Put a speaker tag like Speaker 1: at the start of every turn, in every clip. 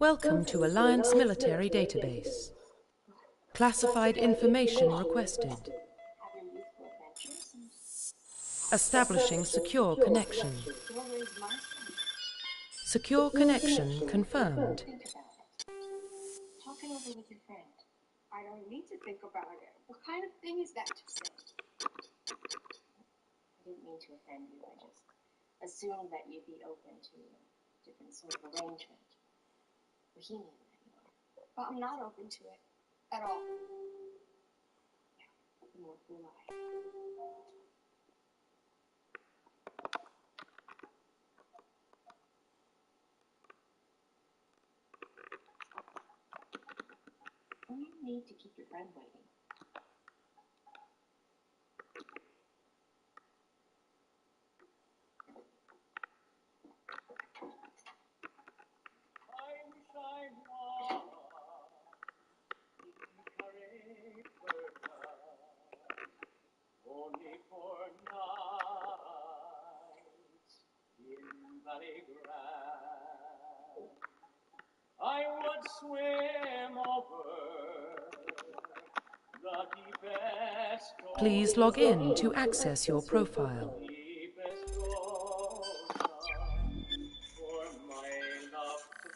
Speaker 1: Welcome to Alliance Military Database. Classified information requested. Establishing secure connection. Secure connection confirmed.
Speaker 2: Talk it over with your friend. I don't need to think about it. What kind of thing is that to say? I didn't mean to offend you. I just assumed that you'd be open to a different sort of arrangement. Bohemian, anyway. Well, I'm not open to it. At all. Yeah, nor will I. What do you need to keep your friend waiting?
Speaker 3: Only for nights in Valley Grand, I would swim over the deepest ocean.
Speaker 1: Please log in to access your profile.
Speaker 3: Deepest ocean for my love to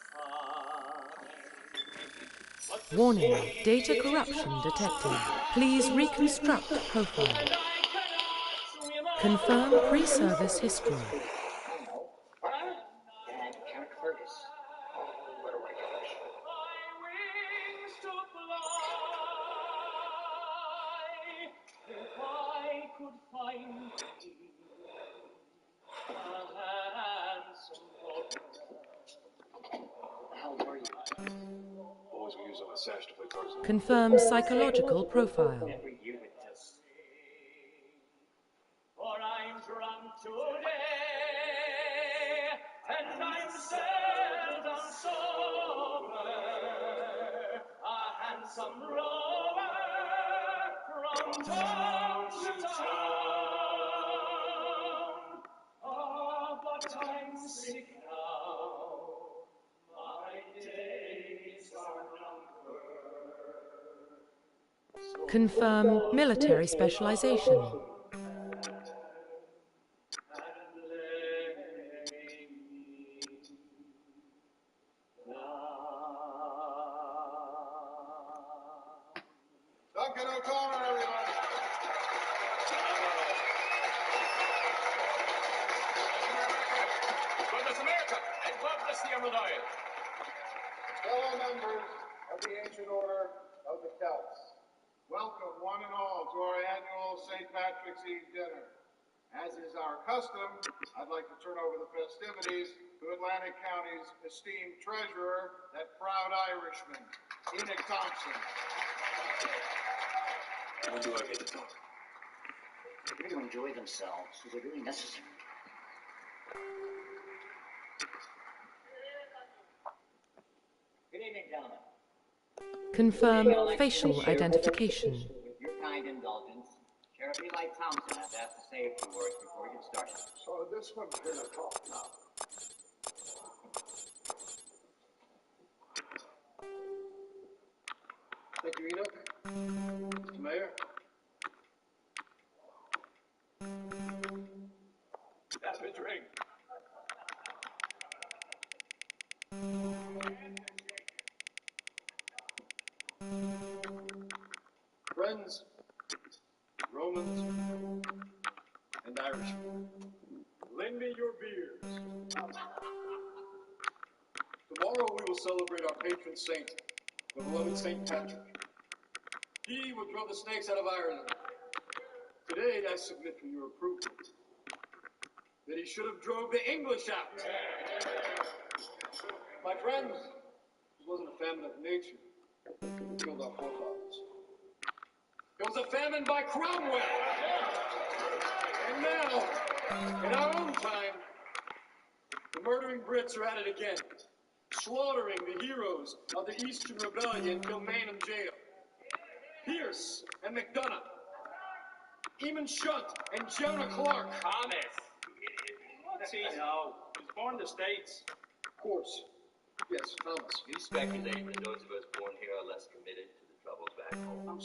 Speaker 3: find.
Speaker 1: Warning, data corruption detected. Please reconstruct profile. Confirm pre-service history.
Speaker 4: Dad, Count Fergus. What a regulation.
Speaker 3: Wings to fly, if I could find a handsome daughter.
Speaker 4: How were you?
Speaker 5: Boys we use on the sash to play Tarzan.
Speaker 1: Confirm psychological profile.
Speaker 4: Every year with this.
Speaker 3: For I'm drunk today, and I'm seldom sober, a handsome rover from town to town. Ah, but I'm sick now, my days are numbered.
Speaker 1: Confirm military specialization.
Speaker 5: Duncan O'Connor, everybody.
Speaker 6: God bless America, and God bless the Emerald Isle.
Speaker 5: Fellow members of the Ancient Order of the Celts, welcome one and all to our annual St. Patrick's Eve dinner. As is our custom, I'd like to turn over the festivities to Atlantic County's esteemed treasurer, that proud Irishman, Enoch Thompson.
Speaker 4: When do I get to talk? They're here to enjoy themselves. Is it really necessary? Good evening, gentlemen.
Speaker 1: Confirm facial identification.
Speaker 4: With your kind indulgence, Sheriff Eli Thompson has asked to say a few words before we get started.
Speaker 5: So this one's gonna talk now. Thank you, Enoch. Mr. Mayor.
Speaker 6: That's a drink.
Speaker 5: Friends, Romans, and Irishmen, lend me your beers. Tomorrow we will celebrate our patron saint, the beloved St. Patrick. He would drove the snakes out of Ireland. Today I submit for your approval that he should have drove the English out. My friends, this wasn't a famine of nature that killed our forefathers. It was a famine by Cromwell. And now, in our own time, the murdering Brits are at it again, slaughtering the heroes of the Eastern Rebellion, Kilmainham Jail. Pierce and McDonough, Eamon Shunt and Jonah Clark.
Speaker 6: Thomas. What's he know? He was born in the States.
Speaker 5: Of course, Yes, Thomas.
Speaker 6: You speculate that those of us born here are less committed to the troubles back home.
Speaker 7: I'm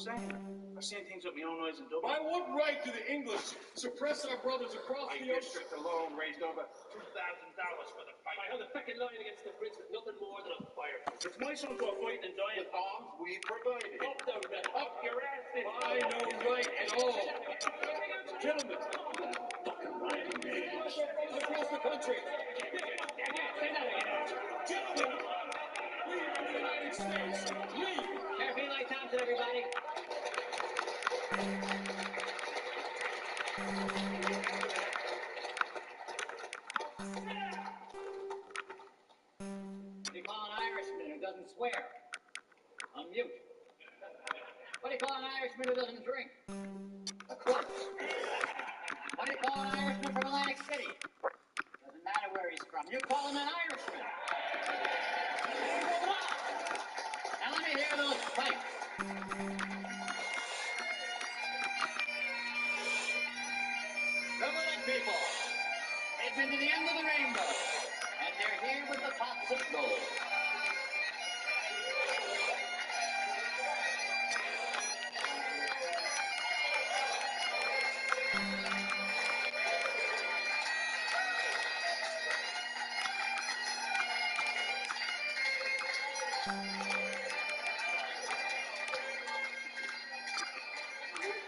Speaker 7: saying things with my own eyes and double.
Speaker 5: By what right do the English suppress our brothers across
Speaker 6: My
Speaker 5: the ocean?
Speaker 6: district alone raised over $2,000 for the fight. I held a fucking line against the Brits with nothing more than a fire.
Speaker 7: It's my son to a fight and die in
Speaker 6: Arms we provided. Up the red, up your ass.
Speaker 5: I know right and all. Gentlemen, across the country. Gentlemen, leave the United States. Leave.
Speaker 4: Carefully like Thompson, everybody. What do you call an Irishman who doesn't swear? Unmute. What do you call an Irishman who doesn't drink? A corpse. What do you call an Irishman from Atlantic City? Doesn't matter where he's from. You call him an Irishman. Now let me hear those pipes. Reverend people, they've been to the end of the rainbow, and they're here with the pots of gold.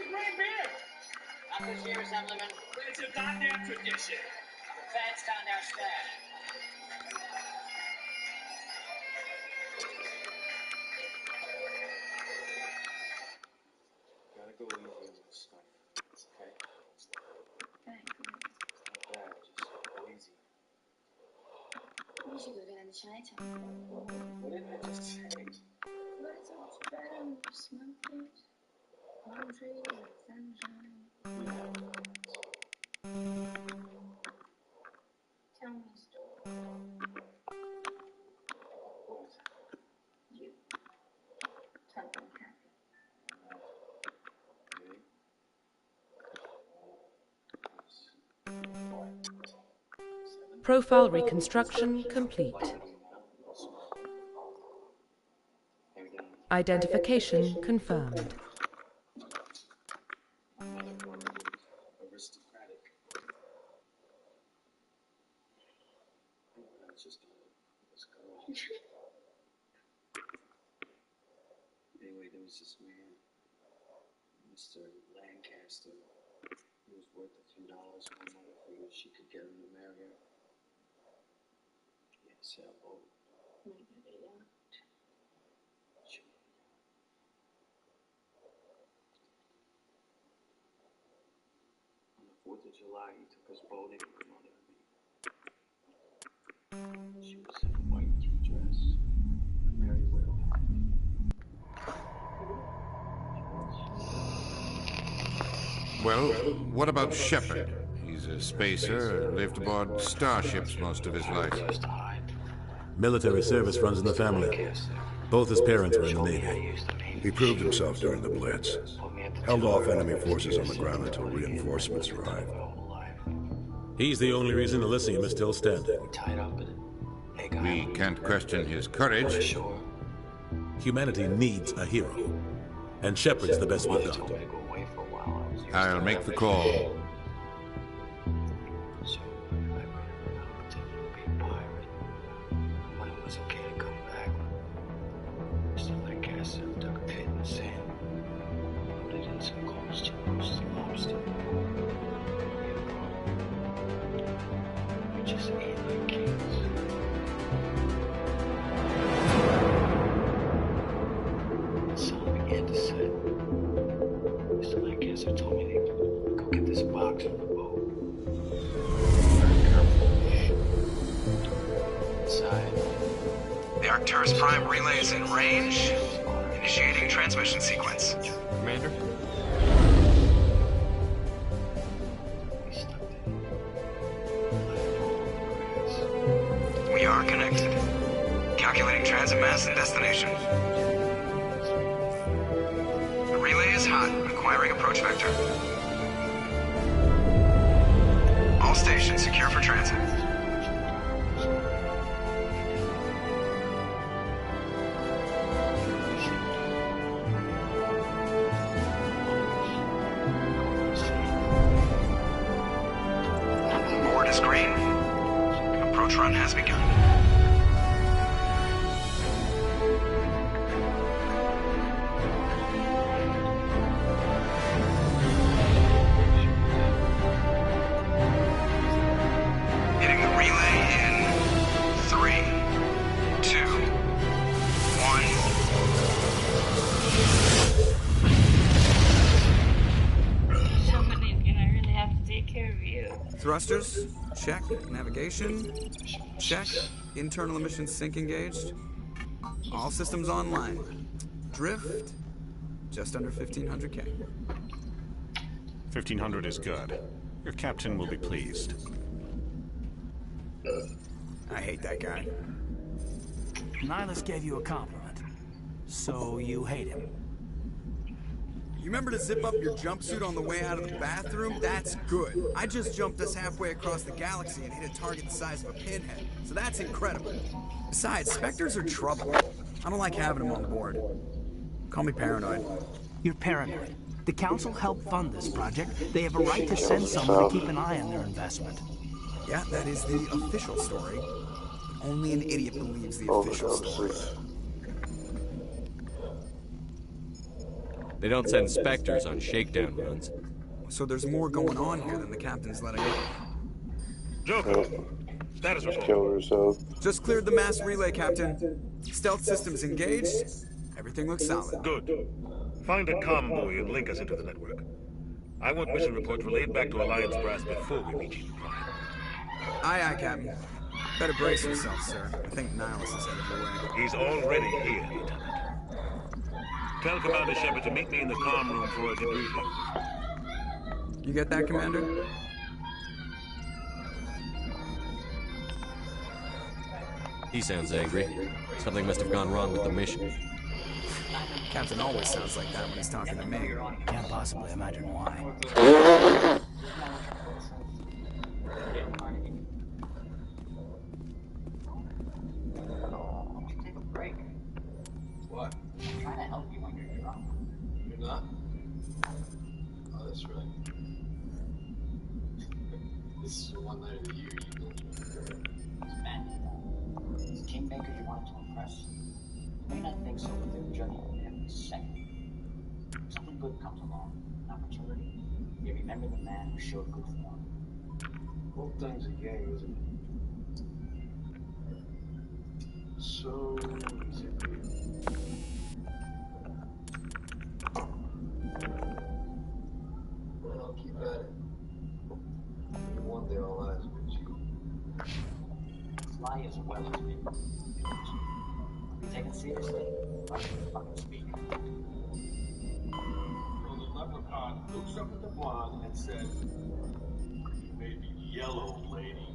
Speaker 3: Great beer!
Speaker 4: Not this year, Assemblyman.
Speaker 3: It's a goddamn tradition.
Speaker 4: The feds found our stash.
Speaker 7: Gotta go easy on this stuff. Okay?
Speaker 2: Thanks.
Speaker 7: Not bad, just go easy.
Speaker 2: We should go down to Chinatown.
Speaker 7: What did I just say?
Speaker 2: But it's so much better when you smoke it. Palm trees and sunshine. Tell me a story.
Speaker 7: What?
Speaker 2: You. Something happy.
Speaker 7: Okay.
Speaker 1: Profile reconstruction complete. Identification confirmed.
Speaker 7: Aristocratic. That's just let's go. Anyway, there was this man, Mr. Lancaster. He was worth a few dollars. My mother figured she could get him to marry her. He had a sailboat.
Speaker 2: Maybe they don't.
Speaker 7: Sure. On the 4th of July, he took us boating with my mother and me. She was in a white tea dress, a merry widow.
Speaker 8: Well, what about Shepard? He's a spacer, lived aboard starships most of his life.
Speaker 9: Military service runs in the family. Both his parents were in the Navy.
Speaker 10: He proved himself during the Blitz. Held off enemy forces on the ground until reinforcements arrived.
Speaker 9: He's the only reason Elysium is still standing.
Speaker 8: We can't question his courage.
Speaker 9: Humanity needs a hero. And Shepard's the best we've got.
Speaker 8: I'll make the call.
Speaker 7: So I waited around pretending to be a pirate. When it was okay to come back, Mr. Lancaster dug a pit in the sand, put it in some coals to roast the lobster. We just ate like kings. The sun began to set. Mr. Lancaster told me to go get this box from the boat. Very careful. Inside.
Speaker 11: The Arcturus Prime relay is in range. Initiating transmission sequence.
Speaker 6: Commander?
Speaker 7: We stuck there. Lying all over the grass.
Speaker 11: We are connected. Calculating transit mass and destination. The relay is hot, acquiring approach vector. All stations secure for transit. is green. Approach run has begun. Hitting the relay in 3, 2, 1.
Speaker 12: Somebody's gonna really have to take care of you.
Speaker 13: Thrusters, check. Navigation, check. Internal emissions sync engaged. All systems online. Drift, just under 1,500K.
Speaker 14: 1,500 is good. Your captain will be pleased.
Speaker 13: I hate that guy.
Speaker 15: Nihilus gave you a compliment. So you hate him.
Speaker 13: You remember to zip up your jumpsuit on the way out of the bathroom? That's good. I just jumped us halfway across the galaxy and hit a target the size of a pinhead. So that's incredible. Besides, Spectres are trouble. I don't like having them on board. Call me paranoid.
Speaker 15: You're paranoid. The Council helped fund this project. They have a right to send someone to keep an eye on their investment.
Speaker 13: Yeah, that is the official story. Only an idiot believes the official story.
Speaker 16: They don't send Spectres on shakedown runs.
Speaker 13: So there's more going on here than the captain's letting on.
Speaker 17: Joker, status report.
Speaker 10: Kill herself.
Speaker 13: Just cleared the mass relay, Captain. Stealth systems engaged. Everything looks solid.
Speaker 17: Good. Find a comm buoy and link us into the network. I want mission reports relayed back to Alliance Brass before we meet you.
Speaker 13: Aye, aye, Captain. Better brace yourself, sir. I think Nihilus is headed your way.
Speaker 17: He's already here, Lieutenant. Tell Commander Shepard to meet me in the comm room for a debriefing.
Speaker 13: You get that, Commander?
Speaker 16: He sounds angry. Something must have gone wrong with the mission.
Speaker 13: Captain always sounds like that when he's talking to me.
Speaker 15: Can't possibly imagine why.
Speaker 4: Take a break.
Speaker 5: What?
Speaker 4: I'm trying to help you when you're drunk.
Speaker 5: You're not? Oh, that's right. This is the one night of the year you don't drink.
Speaker 4: It's madness. It's kingmakers you wanted to impress. You may not think so, but they're judging you every second. Something good comes along, an opportunity. You remember the man who showed good form.
Speaker 5: Whole thing's a game, isn't it? So easy. Well, I'll keep at it. One day I'll ask you.
Speaker 4: Fly as well as me. Be taken seriously. I can fucking speak.
Speaker 3: So the leprechaun looks up at the blonde and said, "You may be yellow, lady,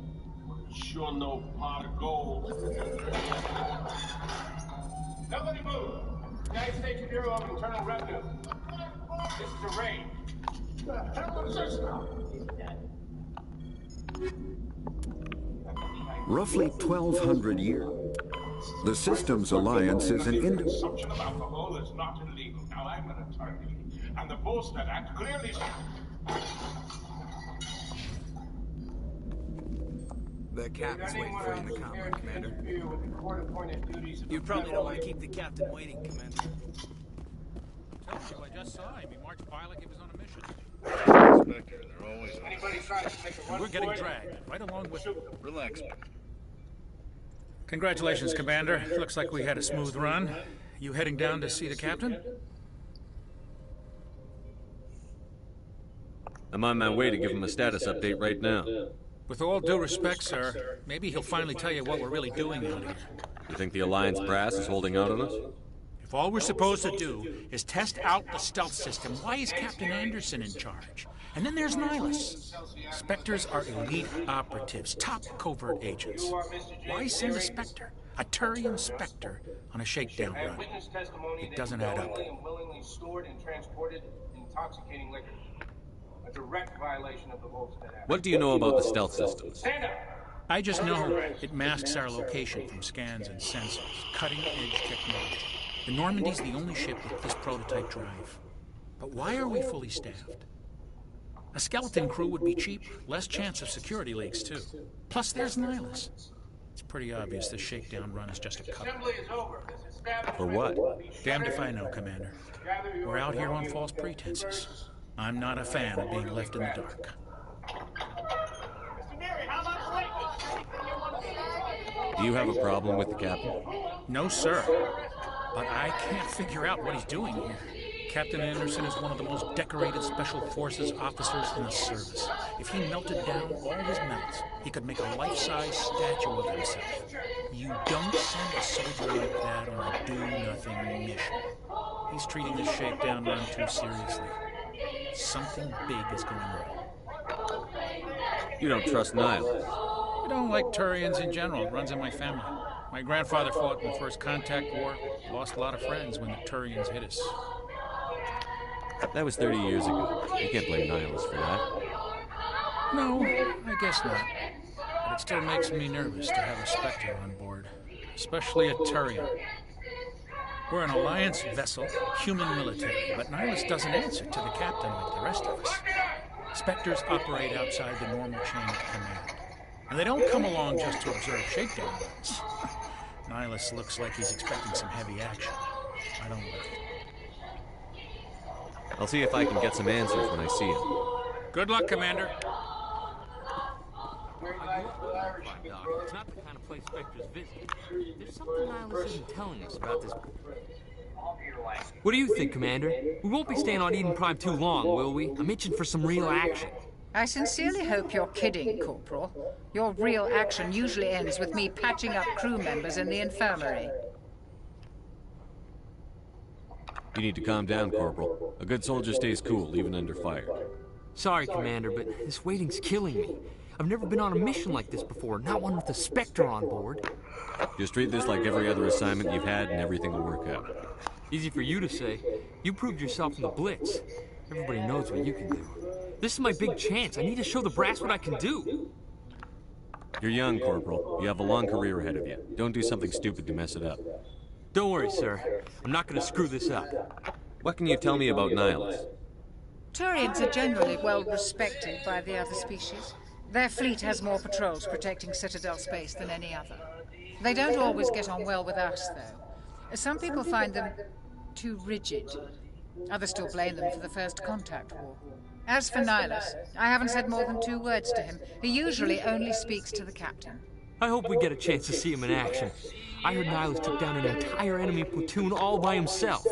Speaker 3: but it's sure no pot of gold." Nobody move! United States Bureau of Internal Revenue. This is a raid. The hell is this now?
Speaker 4: He's dead.
Speaker 18: Roughly 1,200 years. The Systems Alliance is an
Speaker 3: Consumption of alcohol is not illegal. Now, I'm an attorney, and the Volstead Act clearly...
Speaker 13: The captain's waiting for you in the comm room, Commander.
Speaker 15: You probably don't want to keep the captain waiting, Commander.
Speaker 6: Told you, I just saw him. He marched by like he was on a mission.
Speaker 17: Spectre, they're always on.
Speaker 3: Anybody trying to make a run
Speaker 6: We're getting
Speaker 3: for it?
Speaker 6: dragged right along with...
Speaker 17: Relax.
Speaker 6: Congratulations, Commander. Looks like we had a smooth run. You heading down to see the captain?
Speaker 16: I'm on my way to give him a status update right now.
Speaker 6: With all due respect, sir, maybe he'll finally tell you what we're really doing out here.
Speaker 16: You think the Alliance brass is holding out on us?
Speaker 6: If all we're supposed to do is test out the stealth system, why is Captain Anderson in charge? And then there's Nihilus. Spectres are elite operatives, top covert agents. Why send a Spectre, a Turian Spectre, on a shakedown run? It doesn't add up.
Speaker 3: Willingly stored and transported intoxicating liquor. A direct violation of the Volstead Act.
Speaker 16: What do you know about the stealth systems?
Speaker 3: Stand up!
Speaker 6: I just know it masks our location from scans and sensors. Cutting-edge technology. The Normandy's the only ship with this prototype drive. But why are we fully staffed? A skeleton crew would be cheap, less chance of security leaks, too. Plus, there's Nihilus. It's pretty obvious this shakedown run is just a cover.
Speaker 16: For what?
Speaker 6: Damned if I know, Commander. We're out here on false pretenses. I'm not a fan of being left in the dark.
Speaker 16: Do you have a problem with the captain?
Speaker 6: No, sir. But I can't figure out what he's doing here. Captain Anderson is one of the most decorated Special Forces officers in the service. If he melted down all his medals, he could make a life-size statue of himself. You don't send a soldier like that on a do-nothing mission. He's treating this shakedown run too seriously. Something big is going on.
Speaker 16: You don't trust Nihilus?
Speaker 6: I don't like Turians in general. It runs in my family. My grandfather fought in the First Contact War. Lost a lot of friends when the Turians hit us.
Speaker 16: That was 30 years ago. You can't blame Nihilus for that.
Speaker 6: No, I guess not. But it still makes me nervous to have a Spectre on board. Especially a Turian. We're an Alliance vessel, human military, but Nihilus doesn't answer to the captain like the rest of us. Spectres operate outside the normal chain of command. And they don't come along just to observe shakedown runs. Nihilus looks like he's expecting some heavy action. I don't like it.
Speaker 16: I'll see if I can get some answers when I see him.
Speaker 6: Good luck, Commander.
Speaker 19: It's not the kind of place Spectres visit. There's something Nihilus isn't telling us about this. What do you think, Commander? We won't be staying on Eden Prime too long, will we? I'm itching for some real action.
Speaker 20: I sincerely hope you're kidding, Corporal. Your real action usually ends with me patching up crew members in the infirmary.
Speaker 16: You need to calm down, Corporal. A good soldier stays cool, even under fire.
Speaker 19: Sorry, Commander, but this waiting's killing me. I've never been on a mission like this before, not one with a Spectre on board.
Speaker 16: Just treat this like every other assignment you've had, and everything will work out.
Speaker 19: Easy for you to say. You proved yourself in the Blitz. Everybody knows what you can do. This is my big chance. I need to show the brass what I can do.
Speaker 16: You're young, Corporal. You have a long career ahead of you. Don't do something stupid to mess it up.
Speaker 19: Don't worry, sir. I'm not going to screw this up.
Speaker 16: What can you tell me about Nihilus?
Speaker 20: Turians are generally well respected by the other species. Their fleet has more patrols protecting Citadel space than any other. They don't always get on well with us, though. Some people find them too rigid. Others still blame them for the First Contact War. As for Nihilus, I haven't said more than 2 words to him. He usually only speaks to the captain.
Speaker 19: I hope we get a chance to see him in action. I heard Nihilus took down an entire enemy platoon all by himself.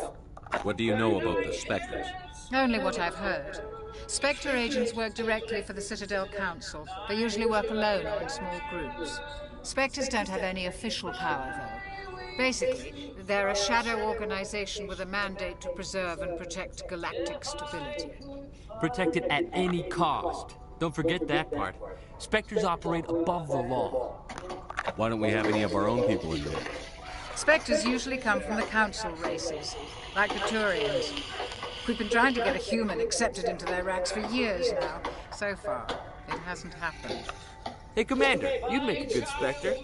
Speaker 16: What do you know about the Spectres?
Speaker 20: Only what I've heard. Spectre agents work directly for the Citadel Council. They usually work alone or in small groups. Spectres don't have any official power, though. Basically, they're a shadow organization with a mandate to preserve and protect galactic stability.
Speaker 19: Protect it at any cost. Don't forget that part. Spectres operate above the law.
Speaker 16: Why don't we have any of our own people in there?
Speaker 20: Spectres usually come from the Council races, like the Turians. We've been trying to get a human accepted into their ranks for years now. So far, it hasn't happened.
Speaker 19: Hey, Commander, you'd make a good Spectre.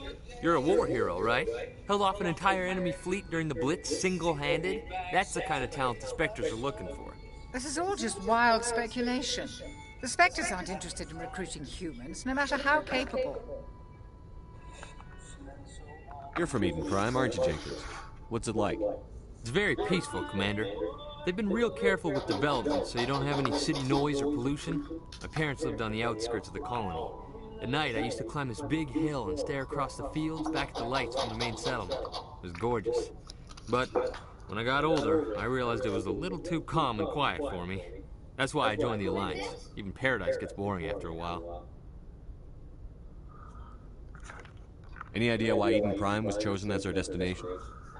Speaker 19: You're a war hero, right? Held off an entire enemy fleet during the Blitz single-handed? That's the kind of talent the Spectres are looking for.
Speaker 20: This is all just wild speculation. The Spectres aren't interested in recruiting humans, no matter how capable.
Speaker 16: You're from Eden Prime, aren't you, Jenkins? What's it like?
Speaker 19: It's very peaceful, Commander. They've been real careful with development, so you don't have any city noise or pollution. My parents lived on the outskirts of the colony. At night, I used to climb this big hill and stare across the fields back at the lights from the main settlement. It was gorgeous. But when I got older, I realized it was a little too calm and quiet for me. That's why I joined the Alliance. Even Paradise gets boring after a while.
Speaker 16: Any idea why Eden Prime was chosen as our destination?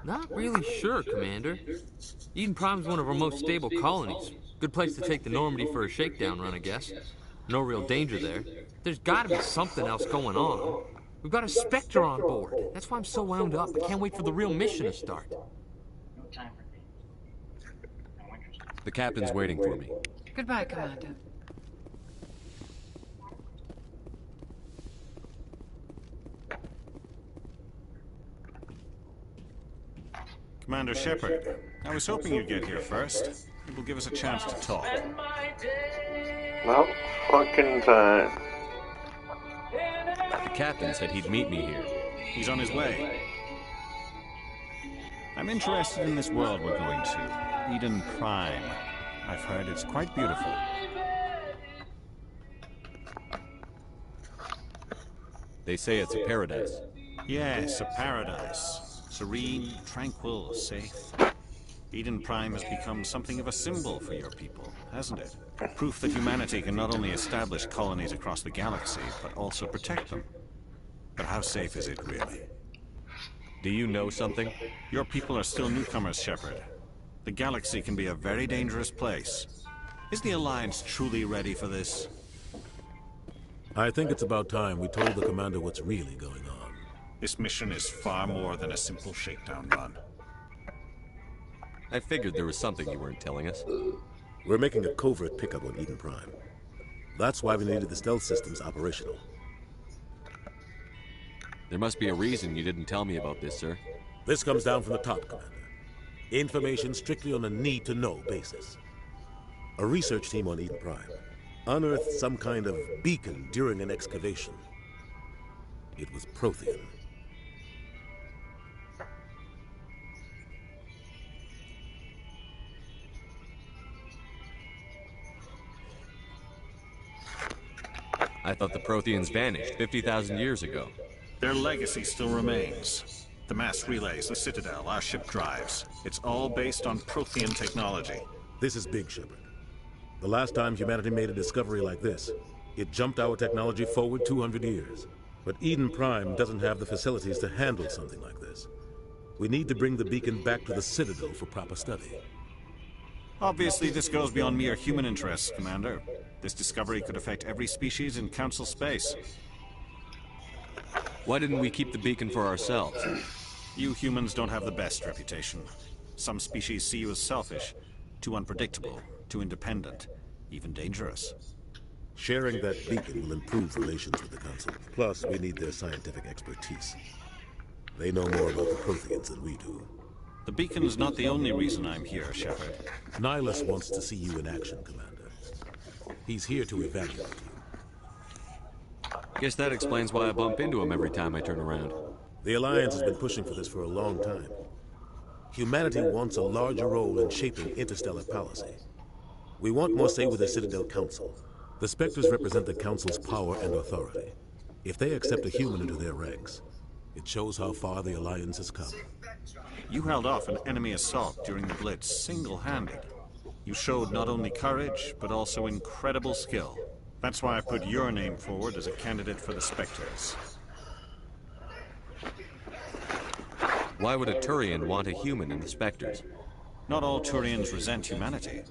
Speaker 19: Not really sure, Commander. Eden Prime's one of our most stable colonies. Good place to take the Normandy for a shakedown run, I guess. No real danger there. There's gotta be something else going on. We've got a Spectre on board. That's why I'm so wound up. I can't wait for the real mission to start.
Speaker 16: The captain's waiting for me.
Speaker 20: Goodbye, Commander.
Speaker 14: Commander Shepard, I was hoping you'd get here first. It will give us a chance to talk. About fucking time.
Speaker 16: The captain said he'd meet me here.
Speaker 6: He's on his way. I'm interested in this world we're going to, Eden Prime. I've heard it's quite beautiful.
Speaker 16: They say it's a paradise.
Speaker 6: Yes, a paradise. Serene, tranquil, safe. Eden Prime has become something of a symbol for your people, hasn't it? Proof that humanity can not only establish colonies across the galaxy, but also protect them. But how safe is it, really?
Speaker 16: Do you know something?
Speaker 6: Your people are still newcomers, Shepard. The galaxy can be a very dangerous place. Is the Alliance truly ready for this?
Speaker 9: I think it's about time we told the commander what's really going on.
Speaker 6: This mission is far more than a simple shakedown run.
Speaker 16: I figured there was something you weren't telling us.
Speaker 9: We're making a covert pickup on Eden Prime. That's why we needed the stealth systems operational.
Speaker 16: There must be a reason you didn't tell me about this, sir.
Speaker 9: This comes down from the top, Commander. Information strictly on a need-to-know basis. A research team on Eden Prime unearthed some kind of beacon during an excavation. It was Prothean.
Speaker 16: I thought the Protheans vanished 50,000 years ago.
Speaker 6: Their legacy still remains. The mass relays, the Citadel, our ship drives. It's all based on Prothean technology.
Speaker 9: This is big, Shepard. The last time humanity made a discovery like this, it jumped our technology forward 200 years. But Eden Prime doesn't have the facilities to handle something like this. We need to bring the beacon back to the Citadel for proper study.
Speaker 6: Obviously, this goes beyond mere human interests, Commander. This discovery could affect every species in Council space.
Speaker 16: Why didn't we keep the beacon for ourselves?
Speaker 6: You humans don't have the best reputation. Some species see you as selfish, too unpredictable, too independent, even dangerous.
Speaker 9: Sharing that beacon will improve relations with the Council. Plus, we need their scientific expertise. They know more about the Protheans than we do.
Speaker 6: The beacon's not the only reason I'm here, Shepard.
Speaker 9: Nihilus wants to see you in action, Commander. He's here to evaluate you.
Speaker 16: Guess that explains why I bump into him every time I turn around.
Speaker 9: The Alliance has been pushing for this for a long time. Humanity wants a larger role in shaping interstellar policy. We want more say with the Citadel Council. The Spectres represent the Council's power and authority. If they accept a human into their ranks, it shows how far the Alliance has come.
Speaker 6: You held off an enemy assault during the Blitz single-handed. You showed not only courage, but also incredible skill. That's why I put your name forward as a candidate for the Spectres.
Speaker 16: Why would a Turian want a human in the Spectres?
Speaker 6: Not all Turians resent humanity.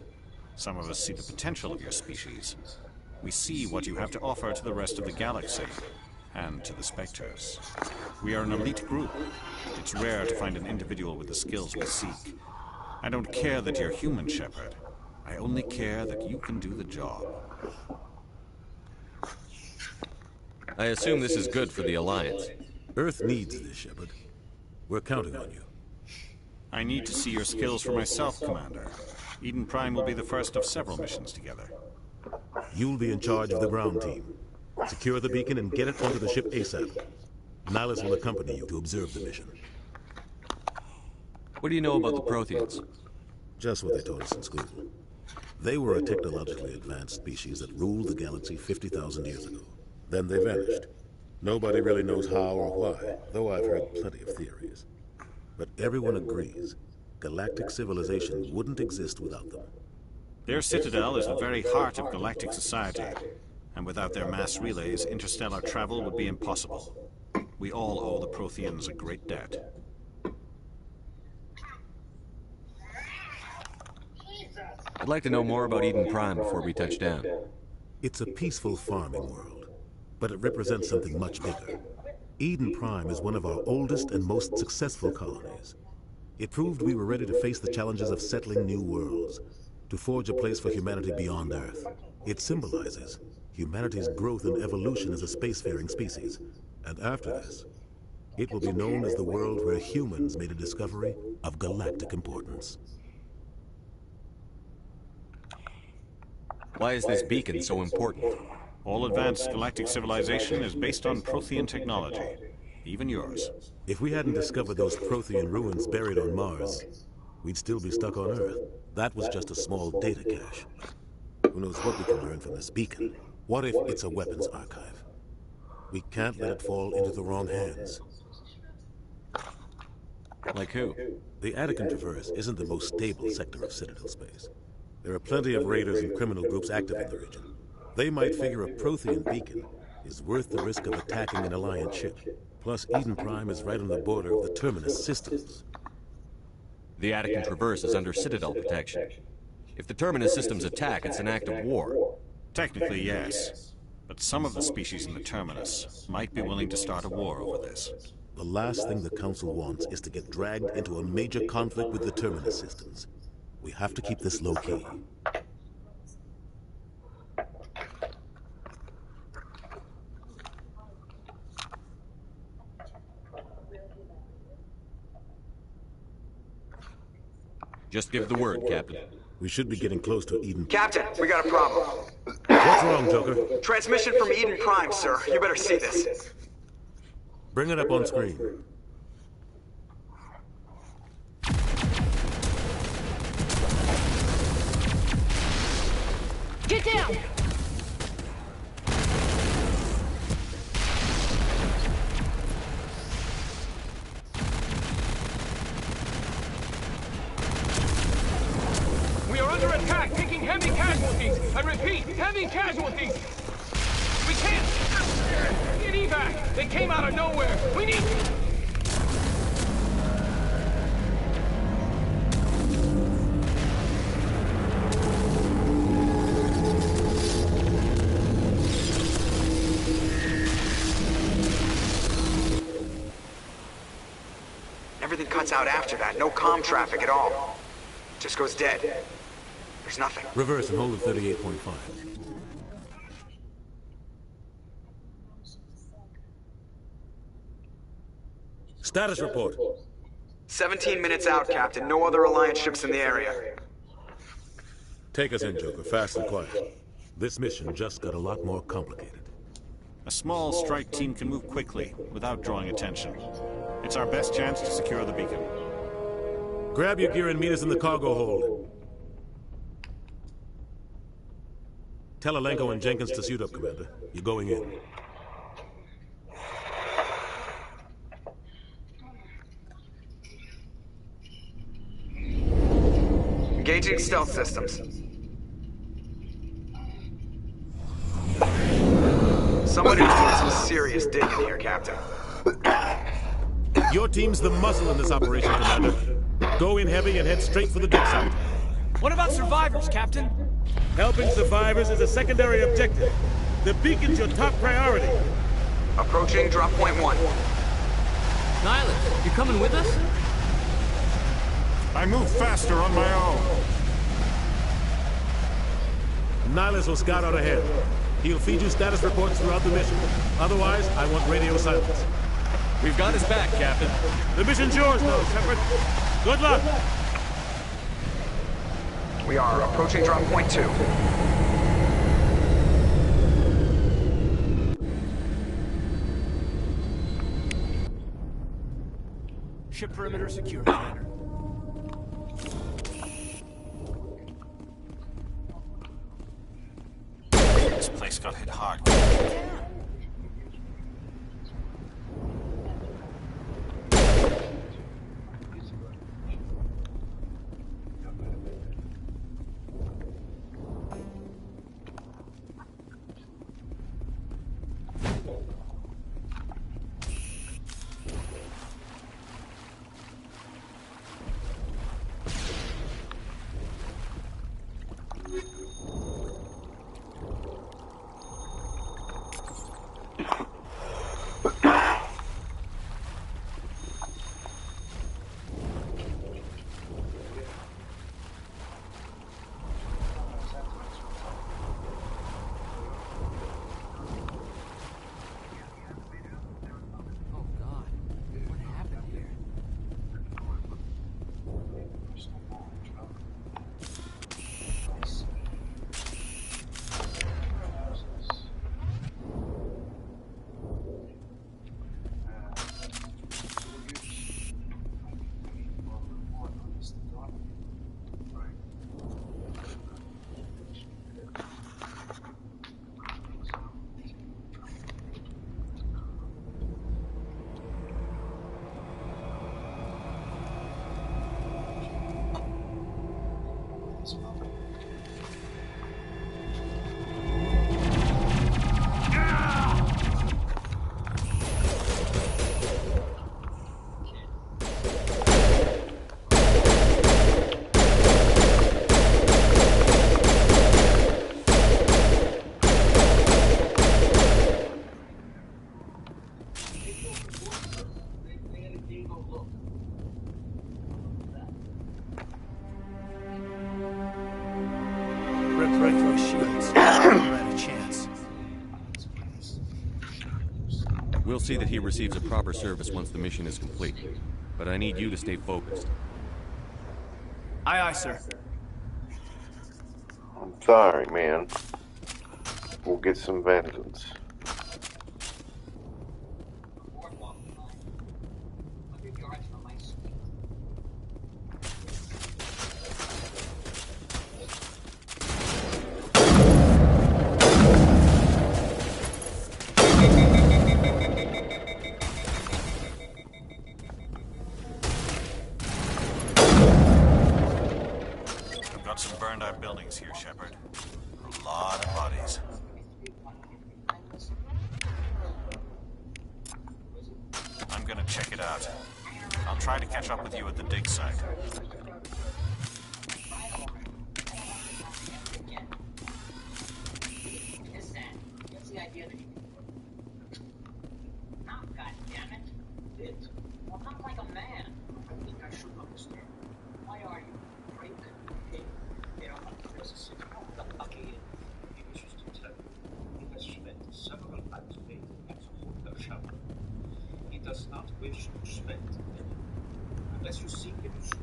Speaker 6: Some of us see the potential of your species. We see what you have to offer to the rest of the galaxy, and to the Spectres. We are an elite group. It's rare to find an individual with the skills we seek. I don't care that you're human, Shepard. I only care that you can do the job.
Speaker 16: I assume this is good for the Alliance.
Speaker 9: Earth needs this, Shepard. We're counting on you.
Speaker 6: I need to see your skills for myself, Commander. Eden Prime will be the first of several missions together.
Speaker 9: You'll be in charge of the ground team. Secure the beacon and get it onto the ship ASAP. Nihilus will accompany you to observe the mission.
Speaker 16: What do you know about the Protheans?
Speaker 9: Just what they taught us in school. They were a technologically advanced species that ruled the galaxy 50,000 years ago. Then they vanished. Nobody really knows how or why, though I've heard plenty of theories. But everyone agrees, galactic civilization wouldn't exist without them.
Speaker 6: Their citadel is the very heart of galactic society, and without their mass relays, interstellar travel would be impossible. We all owe the Protheans a great debt.
Speaker 16: I'd like to know more about Eden Prime before we touch down.
Speaker 9: It's a peaceful farming world, but it represents something much bigger. Eden Prime is one of our oldest and most successful colonies. It proved we were ready to face the challenges of settling new worlds, to forge a place for humanity beyond Earth. It symbolizes humanity's growth and evolution as a spacefaring species. And after this, it will be known as the world where humans made a discovery of galactic importance.
Speaker 16: Why is this beacon so important?
Speaker 17: All advanced galactic civilization is based on Prothean technology. Even yours.
Speaker 9: If we hadn't discovered those Prothean ruins buried on Mars, we'd still be stuck on Earth. That was just a small data cache. Who knows what we can learn from this beacon? What if it's a weapons archive? We can't let it fall into the wrong hands.
Speaker 16: Like who?
Speaker 9: The Attican Traverse isn't the most stable sector of Citadel space. There are plenty of raiders and criminal groups active in the region. They might figure a Prothean beacon is worth the risk of attacking an Alliance ship. Plus, Eden Prime is right on the border of the Terminus systems.
Speaker 16: The Attican Traverse is under Citadel protection. If the Terminus systems attack, it's an act of war.
Speaker 17: Technically, yes. But some of the species in the Terminus might be willing to start a war over this.
Speaker 9: The last thing the Council wants is to get dragged into a major conflict with the Terminus systems. We have to keep this low-key.
Speaker 16: Just give the word, Captain.
Speaker 9: We should be getting close to Eden.
Speaker 21: Captain, we got a problem.
Speaker 9: What's wrong, Joker?
Speaker 21: Transmission from Eden Prime, sir. You better see this.
Speaker 9: Bring it up on screen.
Speaker 22: Get down!
Speaker 5: We are under attack, taking heavy casualties. I repeat, heavy casualties. We can't get evac. They came out of nowhere. We need...
Speaker 21: Everything cuts out after that. No comm traffic at all. Just goes dead. There's nothing.
Speaker 9: Reverse and hold at 38.5. Status report.
Speaker 21: 17 minutes out, Captain. No other Alliance ships in the area.
Speaker 9: Take us in, Joker, fast and quiet. This mission just got a lot more complicated.
Speaker 17: A small strike team can move quickly, without drawing attention. It's our best chance to secure the beacon.
Speaker 9: Grab your gear and meet us in the cargo hold. Tell Alenko and Jenkins to suit up, Commander. You're going in.
Speaker 21: Engaging stealth systems. Somebody's doing some serious digging here, Captain.
Speaker 9: Your team's the muscle in this operation, Commander. Go in heavy and head straight for the dig site.
Speaker 15: What about survivors, Captain?
Speaker 9: Helping survivors is a secondary objective. The beacon's your top priority.
Speaker 21: Approaching drop point 1.
Speaker 19: Nihilus, you coming with us?
Speaker 17: I move faster on my own.
Speaker 9: Nihilus will scout out ahead. He'll feed you status reports throughout the mission. Otherwise, I want radio silence.
Speaker 16: We've got his back, Captain.
Speaker 9: The mission's yours now, Shepard. Good luck.
Speaker 21: We are approaching drop point 2.
Speaker 15: Ship perimeter secure, Commander.
Speaker 17: This place got hit hard.
Speaker 16: We'll see that he receives a proper service once the mission is complete. But I need you to stay focused.
Speaker 13: Aye, aye, sir.
Speaker 14: I'm sorry, man. We'll get some vengeance.
Speaker 1: Some burned out buildings here, Shepard. A lot of bodies. I'm gonna check it out. I'll try to catch up with you at the dig site.
Speaker 4: What's the idea that you... Now, goddammit. It? Well, not like a man. I think I should understand. Why are you?
Speaker 22: He does not wish to spend unless you seek him soon.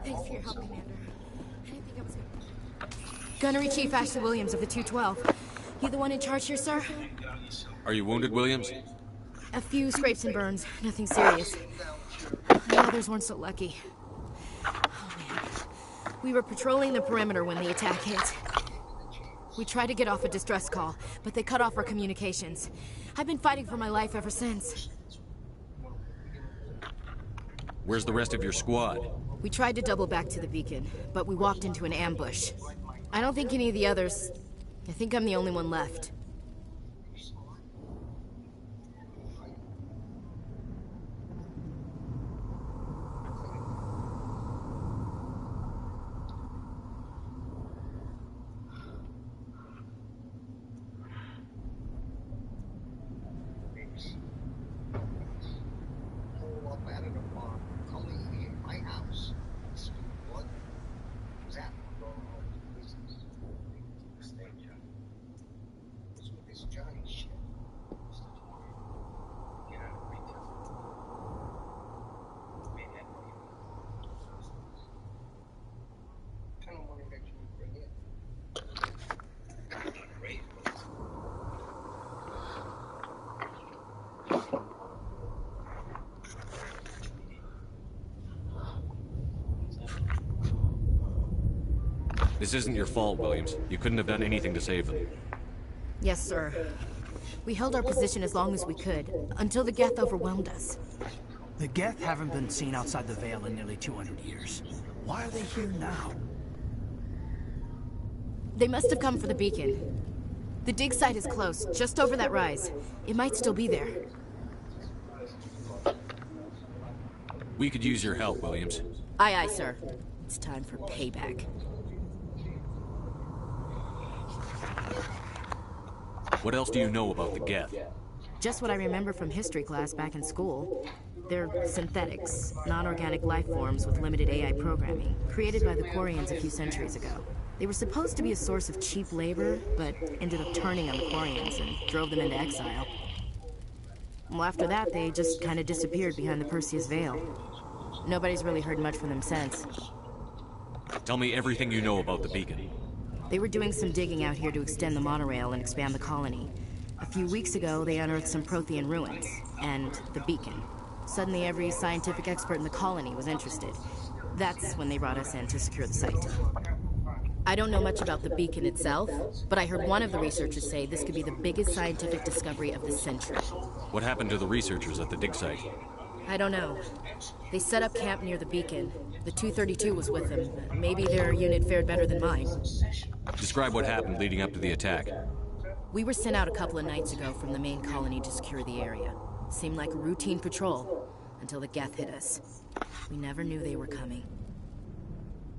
Speaker 23: Thanks for your help, Commander. I didn't think I was gonna... Gunnery Chief Ashley Williams of the 212. You the one in charge here, sir?
Speaker 16: Are you wounded, Williams?
Speaker 23: A few scrapes and burns. Nothing serious. The others weren't so lucky. Oh, man. We were patrolling the perimeter when the attack hit. We tried to get off a distress call, but they cut off our communications. I've been fighting for my life ever since.
Speaker 16: Where's the rest of your squad?
Speaker 23: We tried to double back to the beacon, but we walked into an ambush. I don't think any of the others... I think I'm the only one left.
Speaker 16: This isn't your fault, Williams. You couldn't have done anything to save them.
Speaker 23: Yes, sir. We held our position as long as we could, until the Geth overwhelmed us.
Speaker 15: The Geth haven't been seen outside the Veil in nearly 200 years. Why are they here now?
Speaker 23: They must have come for the beacon. The dig site is close, just over that rise. It might still be there.
Speaker 16: We could use your help, Williams.
Speaker 23: Aye, aye, sir. It's time for payback.
Speaker 16: What else do you know about the Geth?
Speaker 23: Just what I remember from history class back in school. They're synthetics, non-organic life forms with limited AI programming, created by the Quarians a few centuries ago. They were supposed to be a source of cheap labor, but ended up turning on the Quarians and drove them into exile. Well, after that, they just kind of disappeared behind the Perseus Veil. Nobody's really heard much from them since.
Speaker 16: Tell me everything you know about the beacon.
Speaker 23: They were doing some digging out here to extend the monorail and expand the colony. A few weeks ago, they unearthed some Prothean ruins, and the beacon. Suddenly, every scientific expert in the colony was interested. That's when they brought us in to secure the site. I don't know much about the beacon itself, but I heard one of the researchers say this could be the biggest scientific discovery of the century.
Speaker 16: What happened to the researchers at the dig site?
Speaker 23: I don't know. They set up camp near the beacon. The 232 was with them. Maybe their unit fared better than mine.
Speaker 16: Describe what happened leading up to the attack.
Speaker 23: We were sent out a couple of nights ago from the main colony to secure the area. Seemed like a routine patrol, until the Geth hit us. We never knew they were coming.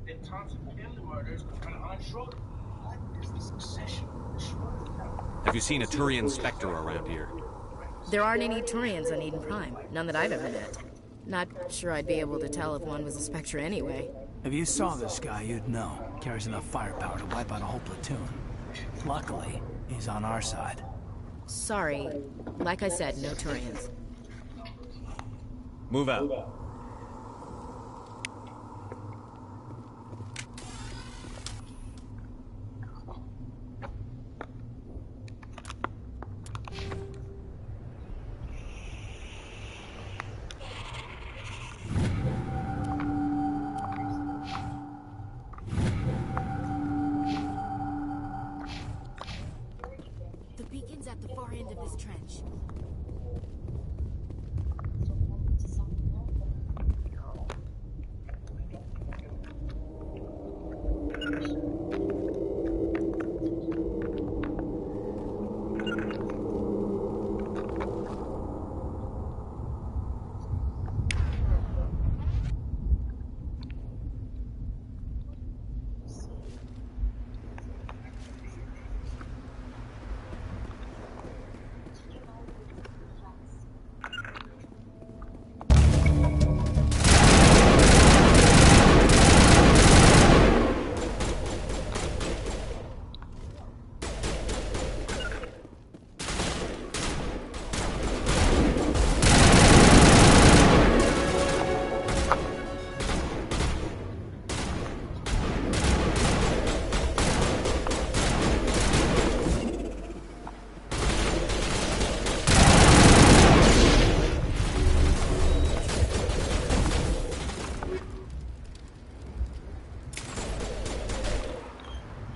Speaker 22: In terms of killing murders, and on Schroeder. What is the succession?
Speaker 16: Have you seen a Turian Spectre around here?
Speaker 23: There aren't any Turians on Eden Prime. None that I've ever met. Not sure I'd be able to tell if one was a Spectre anyway.
Speaker 15: If you saw this guy, you'd know. Carries enough firepower to wipe out a whole platoon. Luckily, he's on our side.
Speaker 23: Sorry. Like I said, no Turians.
Speaker 16: Move out.
Speaker 23: The beacon's at the far end of this trench.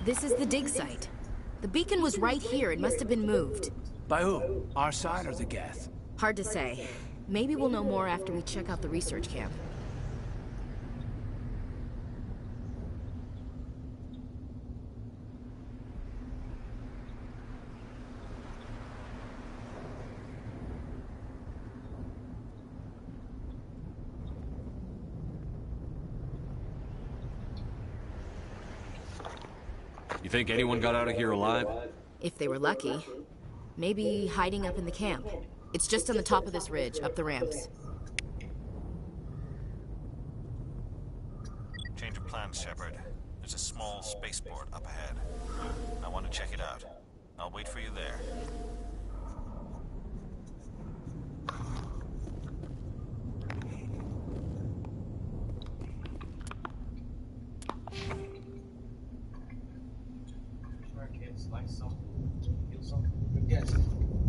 Speaker 23: This is the dig site. The beacon was right here. It must have been moved.
Speaker 15: By who? Our side or the Geth?
Speaker 23: Hard to say. Maybe we'll know more after we check out the research camp.
Speaker 16: You think anyone got out of here alive?
Speaker 23: If they were lucky. Maybe hiding up in the camp. It's just on the top of this ridge, up the ramps.
Speaker 1: Change of plans, Shepard. There's a small spaceport up ahead. I want to check it out. I'll wait for you there.
Speaker 22: Like something, feel something. Yes.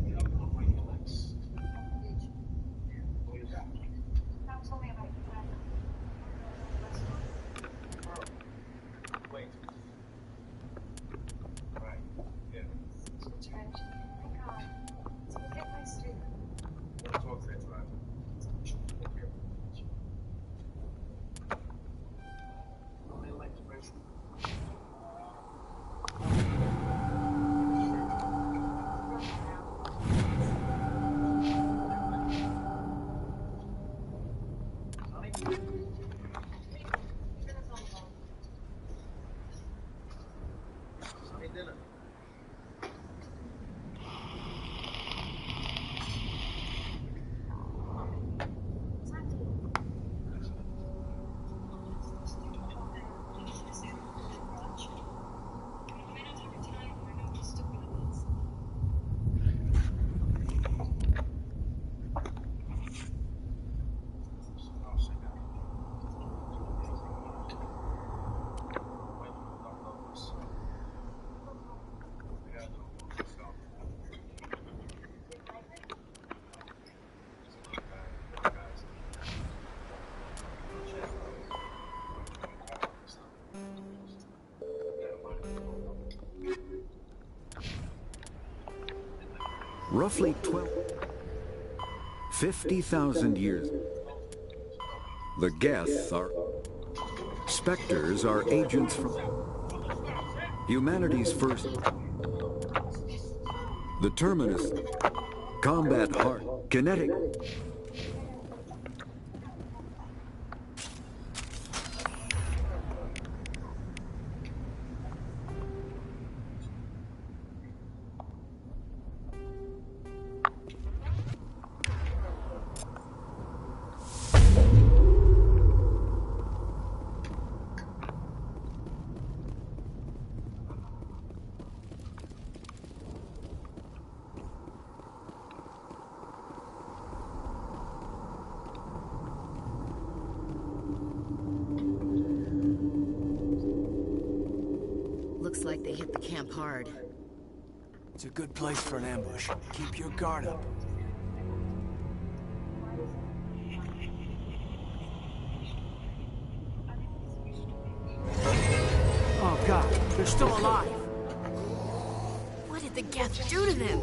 Speaker 22: You know, I'll bring you legs. What do you got?
Speaker 2: Tell me about your
Speaker 22: Wait. Right. Yeah.
Speaker 2: trench. My God. So we get my student.
Speaker 22: We'll talk later, right? I like to race.
Speaker 18: Roughly 50,000 years. The Geth are... Spectres are agents from humanity's first... The Terminus. Combat heart. Kinetic.
Speaker 7: Looks like they hit the camp hard.
Speaker 15: It's a good place for an ambush. Keep your guard up. Oh God, they're still alive.
Speaker 23: What did the Geth do to them?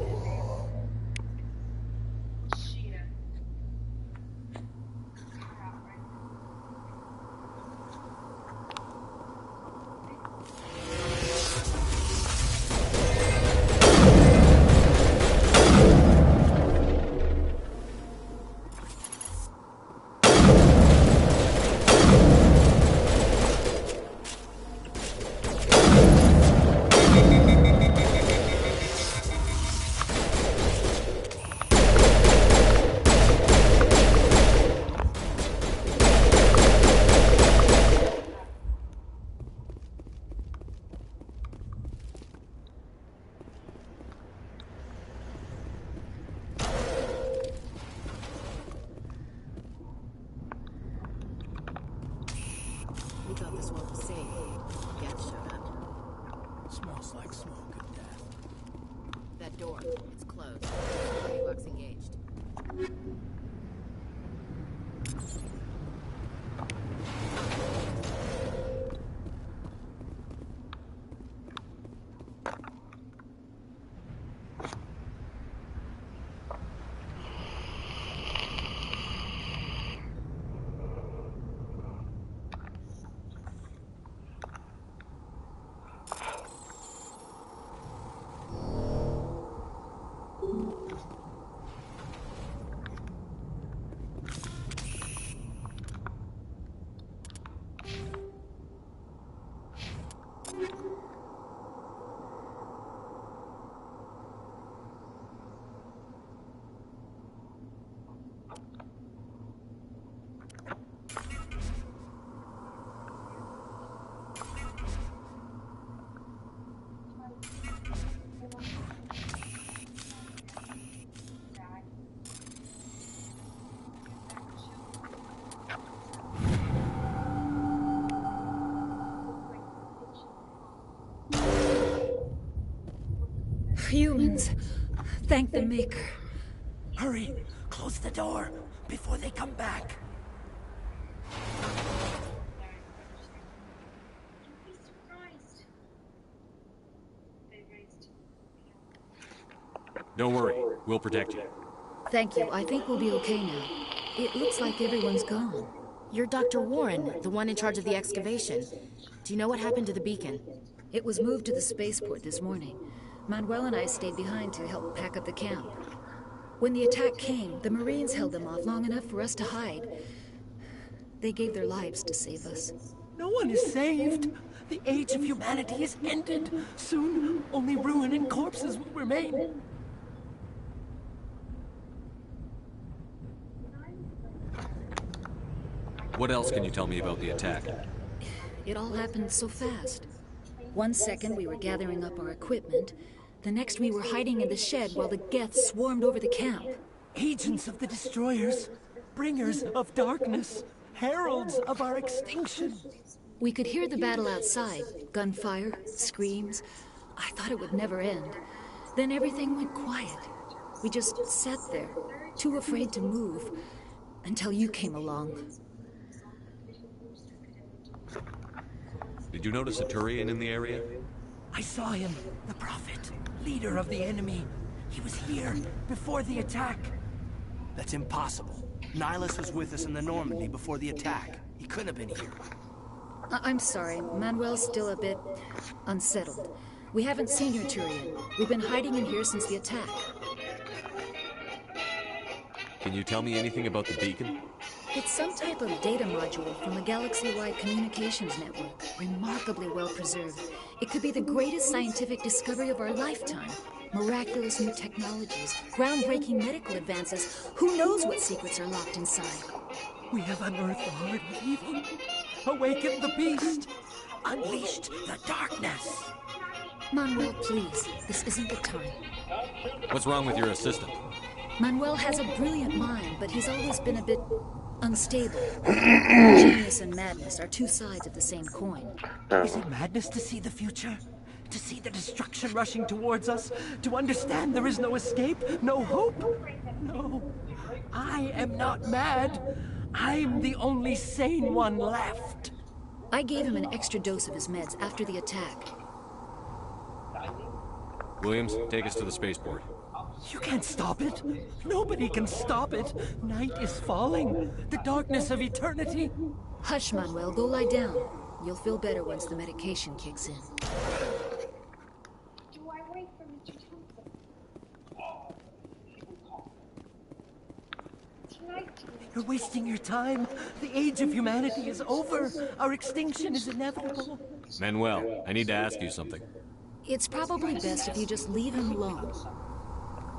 Speaker 7: We thought this one was safe. Geth showed up.
Speaker 15: Smells like smoke and death.
Speaker 7: That door, it's closed. Security engaged.
Speaker 8: Humans. Thank the Maker.
Speaker 15: Hurry! Close the door before they come back.
Speaker 16: Don't worry. We'll protect you.
Speaker 8: Thank you. I think we'll be okay now. It looks like everyone's gone.
Speaker 7: You're Dr. Warren, the one in charge of the excavation. Do you know what happened to the beacon?
Speaker 8: It was moved to the spaceport this morning. Manuel and I stayed behind to help pack up the camp. When the attack came, the Marines held them off long enough for us to hide. They gave their lives to save us.
Speaker 15: No one is saved. The age of humanity is ended. Soon, only ruin and corpses will remain.
Speaker 16: What else can you tell me about the attack?
Speaker 8: It all happened so fast. 1 second we were gathering up our equipment. The next we were hiding in the shed while the Geth swarmed over the camp.
Speaker 15: Agents of the Destroyers, bringers of darkness, heralds of our extinction.
Speaker 8: We could hear the battle outside. Gunfire, screams. I thought it would never end. Then everything went quiet. We just sat there, too afraid to move, until you came along.
Speaker 16: Did you notice a Turian in the area?
Speaker 15: I saw him, the Prophet, leader of the enemy. He was here before the attack. That's impossible. Nihilus was with us in the Normandy before the attack. He couldn't have been here.
Speaker 8: I'm sorry. Manuel's still a bit unsettled. We haven't seen your Turian. We've been hiding in here since the attack.
Speaker 16: Can you tell me anything about the beacon?
Speaker 8: It's some type of data module from the galaxy-wide communications network. Remarkably well preserved. It could be the greatest scientific discovery of our lifetime. Miraculous new technologies, groundbreaking medical advances. Who knows what secrets are locked inside?
Speaker 15: We have unearthed the heart of evil, awakened the beast, unleashed the darkness.
Speaker 8: Manuel, please. This isn't the time.
Speaker 16: What's wrong with your assistant?
Speaker 8: Manuel has a brilliant mind, but he's always been a bit unstable. Genius and madness are two sides of the same coin.
Speaker 15: Is it madness to see the future? To see the destruction rushing towards us? To understand there is no escape? No hope? No. I am not mad. I'm the only sane one left.
Speaker 8: I gave him an extra dose of his meds after the attack.
Speaker 16: Williams, take us to the spaceport.
Speaker 15: You can't stop it. Nobody can stop it. Night is falling. The darkness of eternity.
Speaker 8: Hush, Manuel. Go lie down. You'll feel better once the medication kicks in.
Speaker 2: Do I wait for Mr. Thompson? Tonight,
Speaker 15: You're wasting your time. The age of humanity is over. Our extinction is inevitable.
Speaker 16: Manuel, I need to ask you something.
Speaker 8: It's probably best if you just leave him alone.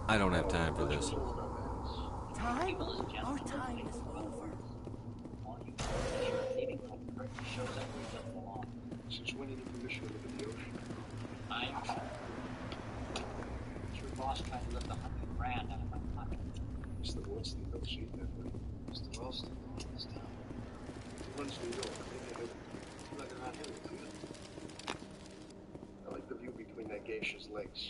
Speaker 16: I don't have time for this.
Speaker 15: Time? Our time is over.
Speaker 5: Since when did you permission to live in the ocean?
Speaker 4: Your boss tried to lift $100,000 out of my pocket.
Speaker 5: Mr. Wilson, don't treat that way. Mr. Ralston, this town. He runs New York. You're not around here with him. I like the view between that geisha's legs.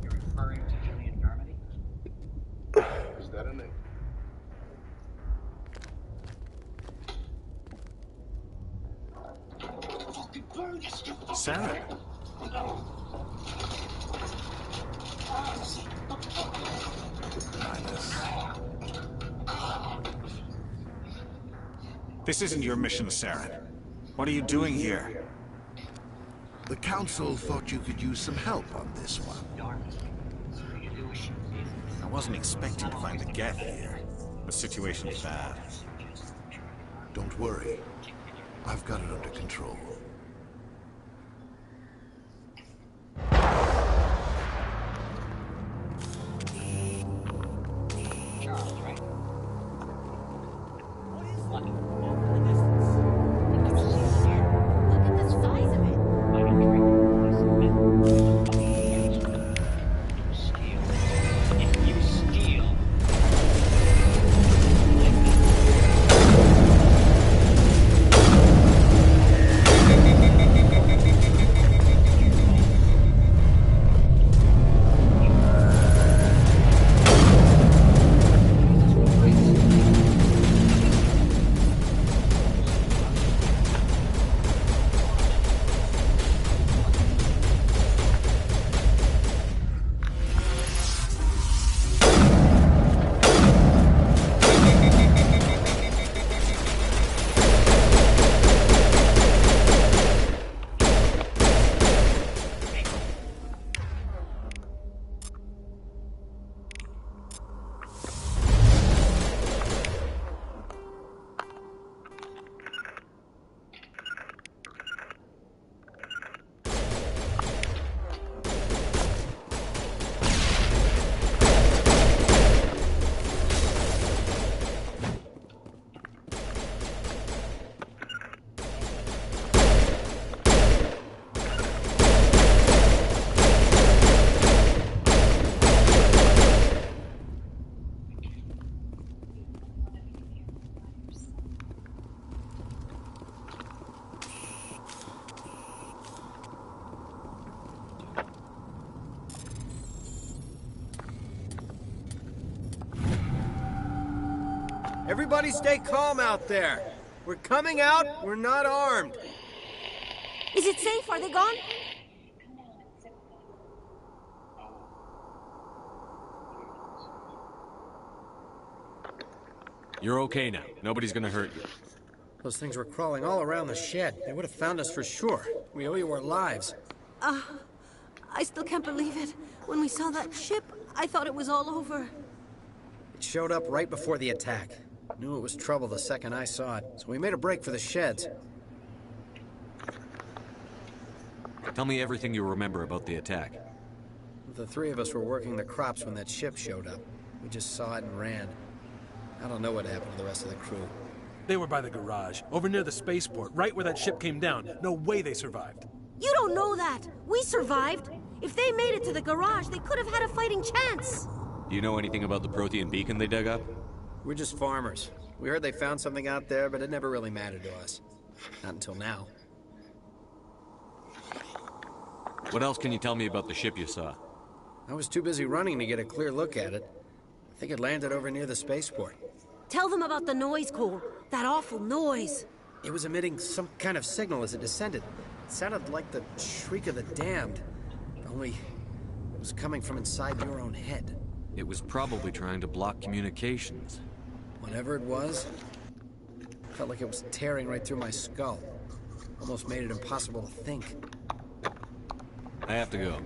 Speaker 4: You're referring to Julian Garmity?
Speaker 5: Is that a name?
Speaker 6: Sarah. This isn't your mission, Sarah. What are you doing here?
Speaker 10: The Council thought you could use some help on this one.
Speaker 1: I wasn't expecting to find the Geth here. The situation's bad.
Speaker 10: Don't worry. I've got it under control.
Speaker 4: Charles, right?
Speaker 23: Look at the size of it.
Speaker 4: If you steal,
Speaker 11: Everybody stay calm out there. We're coming out, we're not armed.
Speaker 3: Is it safe? Are they gone?
Speaker 16: You're okay now. Nobody's gonna hurt you.
Speaker 11: Those things were crawling all around the shed. They would have found us for sure. We owe you our lives.
Speaker 3: I still can't believe it. When we saw that ship, I thought it was all over.
Speaker 11: It showed up right before the attack. Knew it was trouble the second I saw it, so we made a break for the sheds.
Speaker 16: Tell me everything you remember about the attack.
Speaker 11: The three of us were working the crops when that ship showed up. We just saw it and ran. I don't know what happened to the rest of the crew.
Speaker 12: They were by the garage, over near the spaceport, right where that ship came down. No way they survived.
Speaker 3: You don't know that. We survived. If they made it to the garage, they could have had a fighting chance.
Speaker 16: Do you know anything about the Prothean beacon they dug up?
Speaker 11: We're just farmers. We heard they found something out there, but it never really mattered to us. Not until now.
Speaker 16: What else can you tell me about the ship you saw?
Speaker 11: I was too busy running to get a clear look at it. I think it landed over near the spaceport.
Speaker 3: Tell them about the noise, Cole. That awful noise.
Speaker 11: It was emitting some kind of signal as it descended. It sounded like the shriek of the damned. Only it was coming from inside your own head.
Speaker 16: It was probably trying to block communications.
Speaker 11: Whatever it was, felt like it was tearing right through my skull. Almost made it impossible to think.
Speaker 16: I have to go.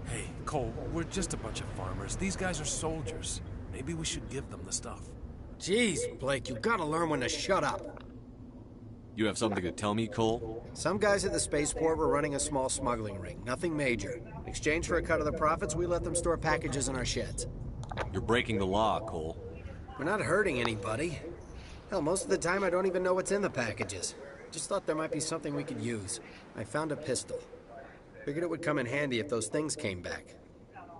Speaker 12: Hey, Cole, we're just a bunch of farmers. These guys are soldiers. Maybe we should give them the stuff.
Speaker 11: Jeez, Blake, you gotta learn when to shut up.
Speaker 16: You have something to tell me, Cole?
Speaker 11: Some guys at the spaceport were running a small smuggling ring. Nothing major. In exchange for a cut of the profits, we let them store packages in our sheds.
Speaker 16: You're breaking the law, Cole.
Speaker 11: We're not hurting anybody. Hell, most of the time I don't even know what's in the packages. Just thought there might be something we could use. I found a pistol. Figured it would come in handy if those things came back.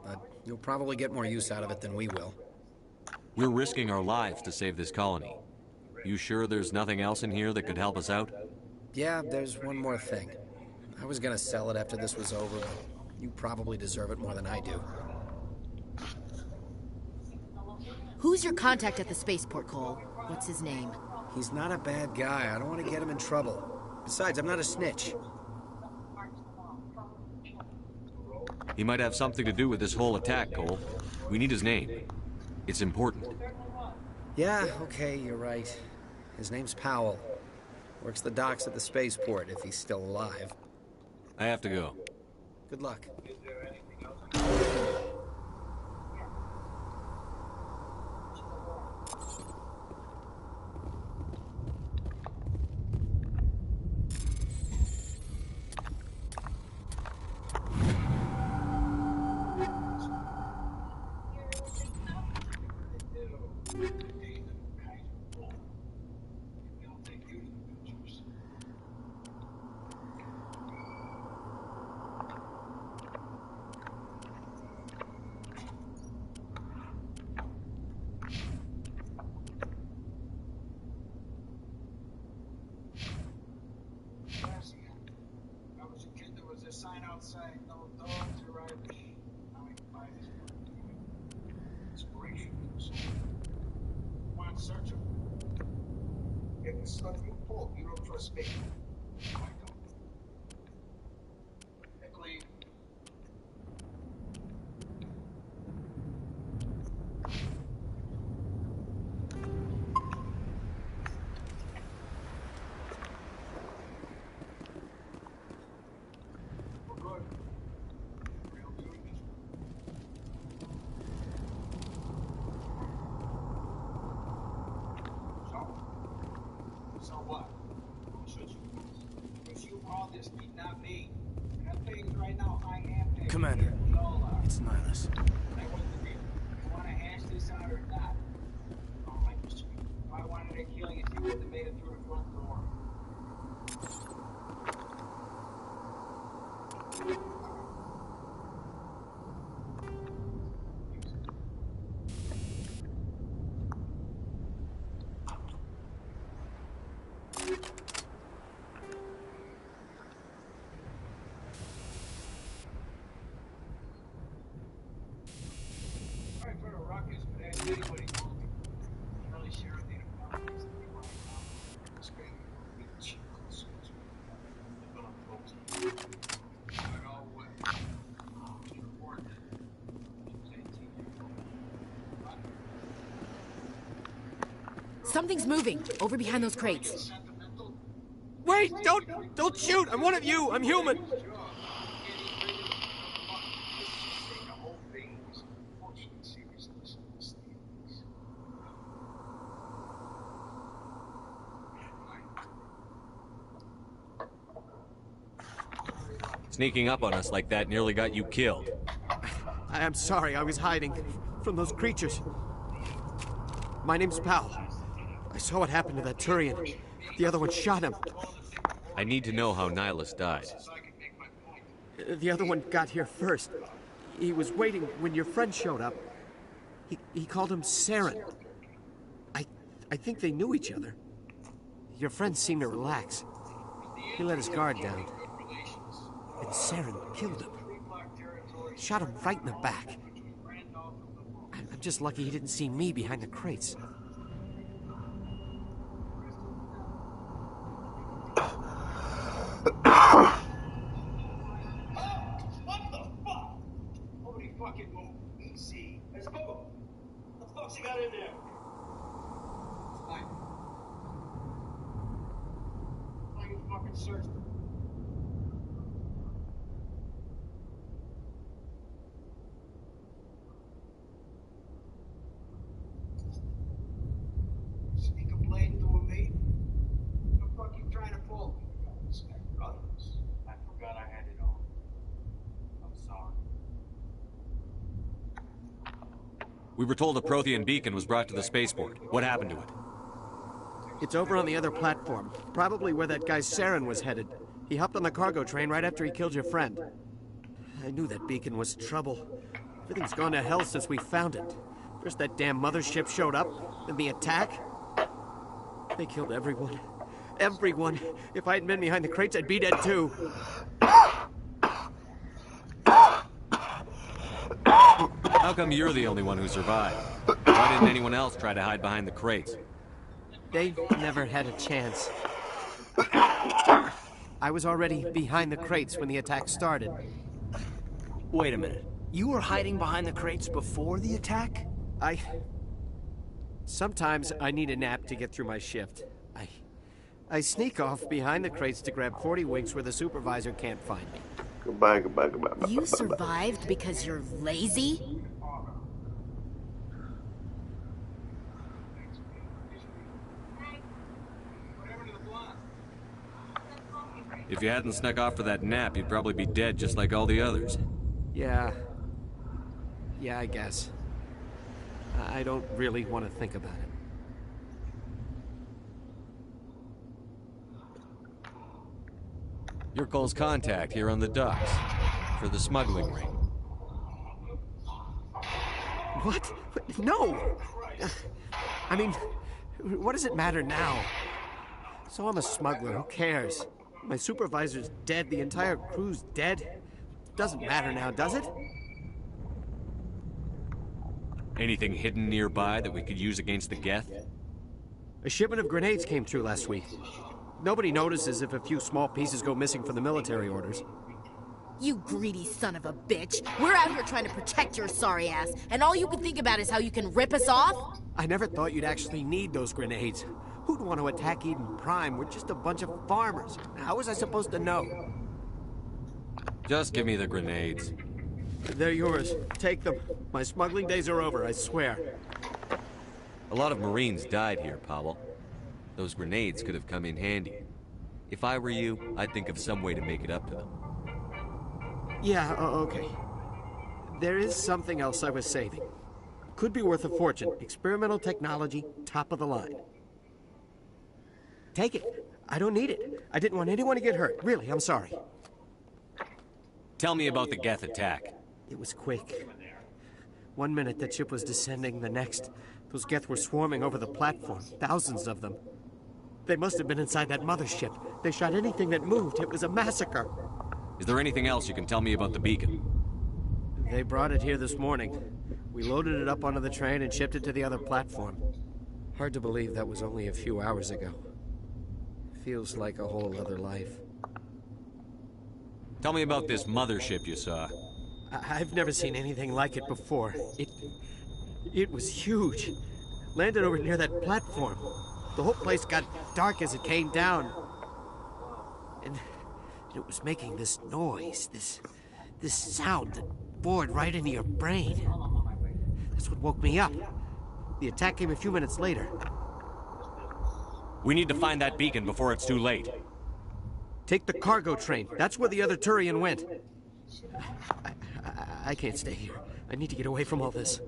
Speaker 11: But you'll probably get more use out of it than we will.
Speaker 16: We're risking our lives to save this colony. You sure there's nothing else in here that could help us out?
Speaker 11: Yeah, there's one more thing. I was gonna sell it after this was over, but you probably deserve it more than I do.
Speaker 23: Who's your contact at the spaceport, Cole? What's his name?
Speaker 11: He's not a bad guy. I don't want to get him in trouble. Besides, I'm not a snitch.
Speaker 16: He might have something to do with this whole attack, Cole. We need his name. It's important.
Speaker 11: Yeah, okay, you're right. His name's Powell. Works the docks at the spaceport, if he's still alive.
Speaker 16: I have to go.
Speaker 11: Good luck.
Speaker 22: Sign outside, no dogs or Irish. Now we can buy this one. Inspiration from the soul. Come on, search him. If the stuff you pull, you don't trust me. I don't. They're clean. So what? Should you? It's you all this beat, not me. And I'm paying right now, I am paying.
Speaker 12: Commander,
Speaker 22: We all are.
Speaker 12: it's Nihilus.
Speaker 22: I want the deal. You want to hash this out or not? All right, Mr. B. If I wanted to kill you, you would have made it through the front door. Sorry for the ruckus, but anybody
Speaker 23: Something's moving, over behind those crates.
Speaker 15: Wait! Don't shoot! I'm one of you! I'm human!
Speaker 16: Sneaking up on us like that nearly got you killed.
Speaker 15: I'm sorry, I was hiding from those creatures. My name's Powell. I saw what happened to that Turian. The other one shot him.
Speaker 16: I need to know how Nihilus died.
Speaker 15: The other one got here first. He was waiting when your friend showed up. He called him Saren. I think they knew each other. Your friend seemed to relax. He let his guard down. And Saren killed him. Shot him right in the back. I'm just lucky he didn't see me behind the crates.
Speaker 22: What the fuck? Nobody fucking move. Easy. Let's go. What the fuck's he got in there? It's fine. Why you fucking search them? Sneak a blade into a mate? What the fuck you trying to pull? Respect brothers. I forgot I had it on. I'm sorry.
Speaker 16: We were told a Prothean beacon was brought to the spaceport. What happened to it?
Speaker 15: It's over on the other platform. Probably where that guy Saren was headed. He hopped on the cargo train right after he killed your friend. I knew that beacon was trouble. Everything's gone to hell since we found it. First that damn mothership showed up, then the attack. They killed everyone. Everyone. If I hadn't been behind the crates, I'd be dead too.
Speaker 16: How come you're the only one who survived? Why didn't anyone else try to hide behind the crates?
Speaker 15: They never had a chance. I was already behind the crates when the attack started.
Speaker 9: Wait a minute. You were hiding behind the crates before the attack?
Speaker 15: Sometimes I need a nap to get through my shift. I sneak off behind the crates to grab 40 winks where the supervisor can't find me.
Speaker 14: Goodbye.
Speaker 23: You survived because you're lazy?
Speaker 16: If you hadn't snuck off for that nap, you'd probably be dead just like all the others.
Speaker 15: Yeah, I guess. I don't really want to think about it.
Speaker 16: You're Cole's contact here on the docks for the smuggling ring.
Speaker 15: What? No! I mean, what does it matter now? So I'm a smuggler, who cares? My supervisor's dead, the entire crew's dead. Doesn't matter now, does it?
Speaker 16: Anything hidden nearby that we could use against the Geth?
Speaker 15: A shipment of grenades came through last week. Nobody notices if a few small pieces go missing from the military orders.
Speaker 23: You greedy son of a bitch. We're out here trying to protect your sorry ass, and all you can think about is how you can rip us off?
Speaker 15: I never thought you'd actually need those grenades. Who'd want to attack Eden Prime? We're just a bunch of farmers. How was I supposed to know?
Speaker 16: Just give me the grenades.
Speaker 15: They're yours. Take them. My smuggling days are over, I swear.
Speaker 16: A lot of Marines died here, Powell. Those grenades could have come in handy. If I were you, I'd think of some way to make it up to them.
Speaker 15: Yeah, okay. There is something else I was saving. Could be worth a fortune. Experimental technology, top of the line. Take it. I don't need it. I didn't want anyone to get hurt. Really, I'm sorry.
Speaker 16: Tell me about the Geth attack.
Speaker 15: It was quick. 1 minute that ship was descending, the next, those Geth were swarming over the platform. Thousands of them. They must have been inside that mothership. They shot anything that moved. It was a massacre.
Speaker 16: Is there anything else you can tell me about the beacon?
Speaker 15: They brought it here this morning. We loaded it up onto the train and shipped it to the other platform. Hard to believe that was only a few hours ago. Feels like a whole other life.
Speaker 16: Tell me about this mothership you saw.
Speaker 15: I've never seen anything like it before. It was huge. Landed over near that platform. The whole place got dark as it came down. And it was making this noise, this sound that bored right into your brain. That's what woke me up. The attack came a few minutes later.
Speaker 16: We need to find that beacon before it's too late.
Speaker 15: Take the cargo train. That's where the other Turian went. I can't stay here. I need to get away from all this.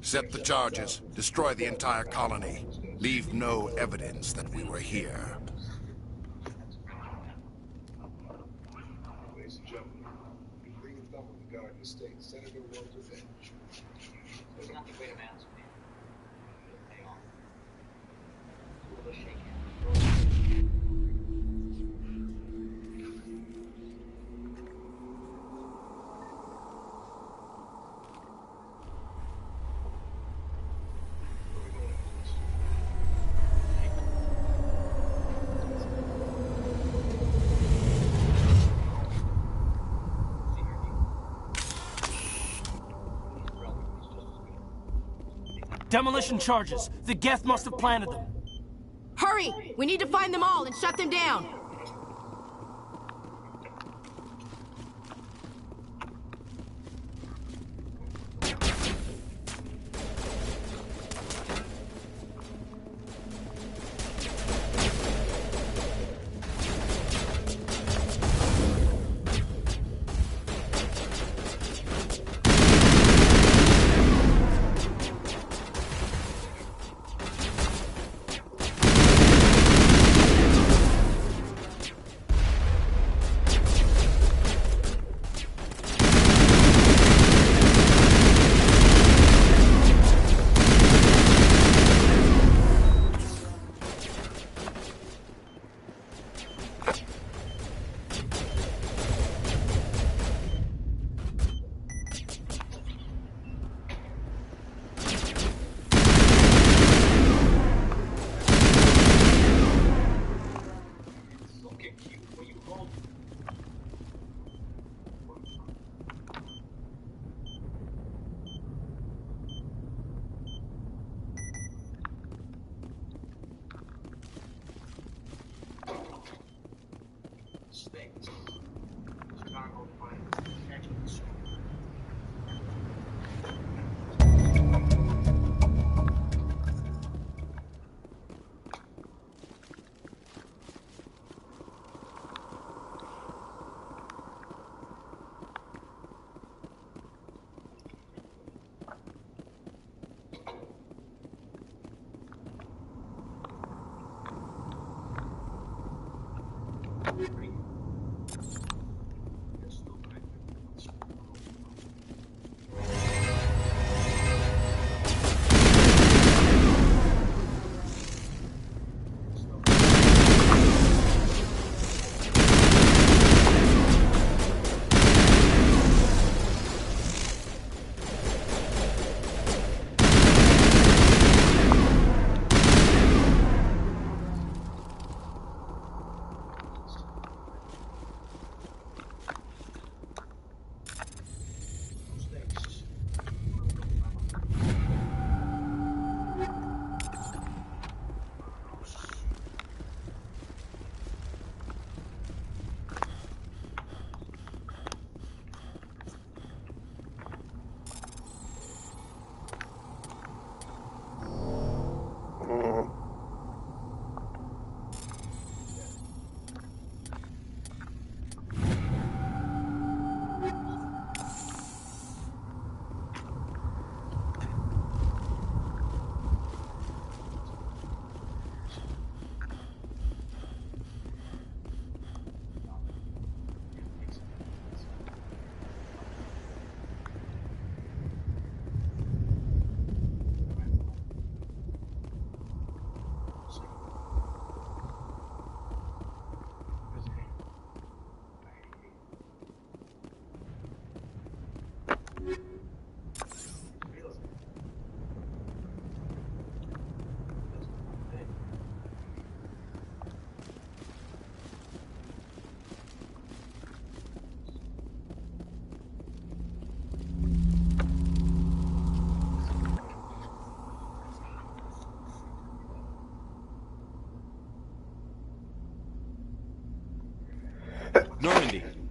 Speaker 10: Set the charges. Destroy the entire colony. Leave no evidence that we were here.
Speaker 22: Ladies and gentlemen, Green Thumb of the Garden State, Senator Walter Finch.
Speaker 4: There's nothing great about it. Hang on. We'll shake hands.
Speaker 15: Demolition charges. The Geth must have planted them.
Speaker 23: Hurry! We need to find them all and shut them down.